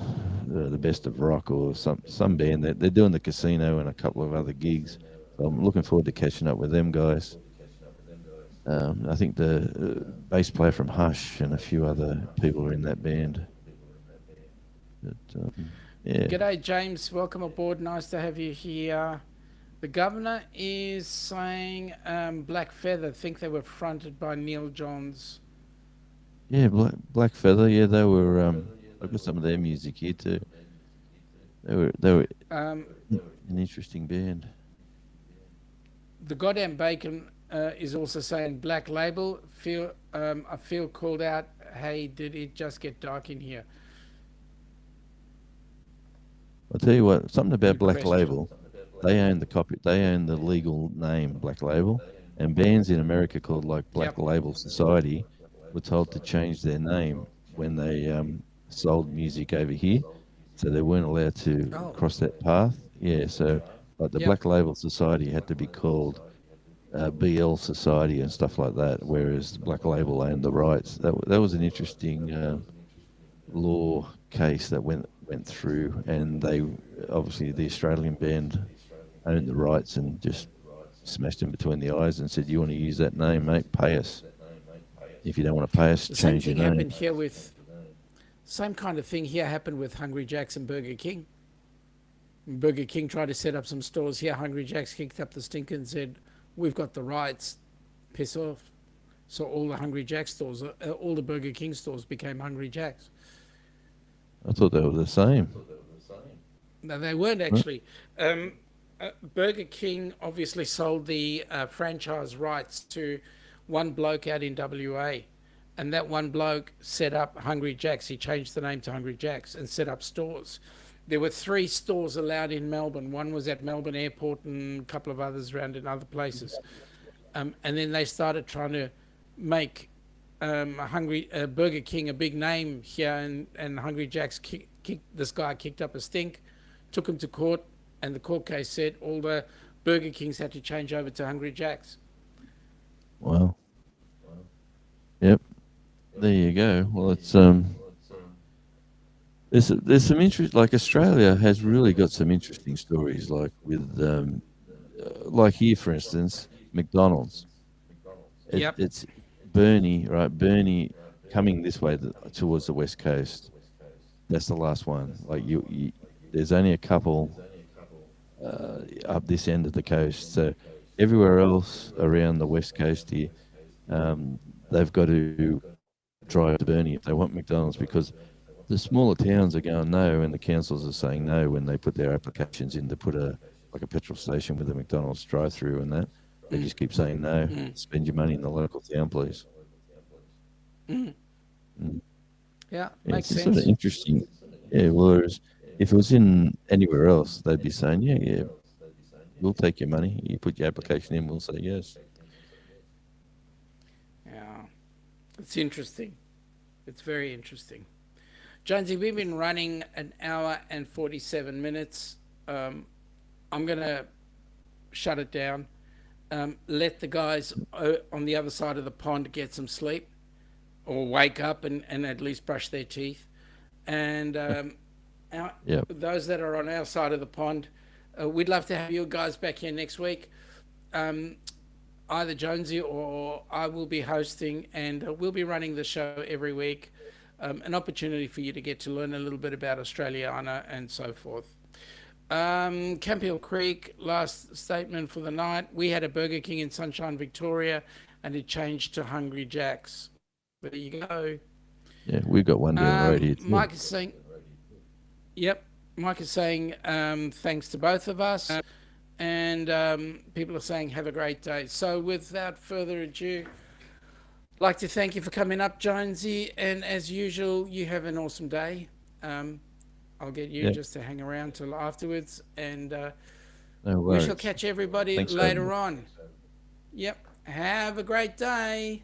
the Best of Rock or some band. They're doing the Casino and a couple of other gigs. So I'm looking forward to catching up with them guys. I think the bass player from Hush and a few other people are in that band. But, yeah, G'day, James. Welcome aboard. Nice to have you here. The governor is saying Black Feather think they were fronted by Neil Johns. yeah, Black Feather. Yeah, they were. I've got some of their music here too. They were Um, an interesting band. the goddamn bacon is also saying Black Label. I feel called out. Hey, did it just get dark in here? I'll tell you what. Something about Good Black question. Label. They own the copy. They own the legal name Black Label, and bands in America called like Black Yep. Label Society were told to change their name when they sold music over here, so they weren't allowed to Oh. cross that path. Yeah, so like the Yep. Black Label Society had to be called BL Society and stuff like that, whereas the Black Label owned the rights. That was an interesting law case that went through, and they obviously the Australian band owned the rights and just smashed him between the eyes and said, "You want to use that name, mate? Pay us. If you don't want to pay us, The same change your thing name." happened here with same kind of thing here happened with Hungry Jack's and Burger King. Burger King tried to set up some stores here. Hungry Jack's kicked up the stink and said, "We've got the rights. Piss off." So all the Hungry Jack stores, all the Burger King stores became Hungry Jack's. I thought they were the same. No, they weren't Huh? actually. Burger King obviously sold the franchise rights to one bloke out in WA, and that one bloke set up Hungry Jack's. He changed the name to Hungry Jack's and set up stores. There were 3 stores allowed in Melbourne. One was at Melbourne Airport and a couple of others around in other places. And then they started trying to make Burger King a big name here, and Hungry Jack's this guy kicked up a stink, took him to court, and the court case said all the Burger Kings had to change over to Hungry Jack's. Wow. Yep. There you go. Well, it's there's some interest. Like Australia has really got some interesting stories. Like with like here, for instance, McDonald's. Yep. It's Burnie, right? Burnie coming this way towards the west coast. That's the last one. Like there's only a couple up this end of the coast. So everywhere else around the west coast here, they've got to drive to Burnie if they want McDonald's, because the smaller towns are going no, and the councils are saying no when they put their applications in to put a petrol station with a McDonald's drive-through and that. They just keep saying no. Spend your money in the local town, please. Yeah, Yeah, makes it's sense. sort of interesting. Yeah, whereas if it was in anywhere else, they'd be saying, yeah, we'll take your money. You put your application in, we'll say yes. Yeah, it's interesting. It's very interesting. Jonesy, we've been running an hour and 47 minutes. I'm going to shut it down. Let the guys on the other side of the pond get some sleep, or wake up and at least brush their teeth. And Yeah. those that are on our side of the pond, we'd love to have you guys back here next week. Either Jonesy or I will be hosting, and we'll be running the show every week. An opportunity for you to get to learn a little bit about Australiana and so forth. Campion Creek, last statement for the night. We had a Burger King in Sunshine, Victoria, and it changed to Hungry Jack's. There you go. Yeah, we've got one down the road here too. Mike is saying, yep. Mike is saying thanks to both of us, and people are saying have a great day. So without further ado, I'd like to thank you for coming up, Jonesy, and as usual, you have an awesome day. I'll get you just to hang around till afterwards, and No we worries. shall catch everybody Thanks for having later me. on. Yep. Have a great day.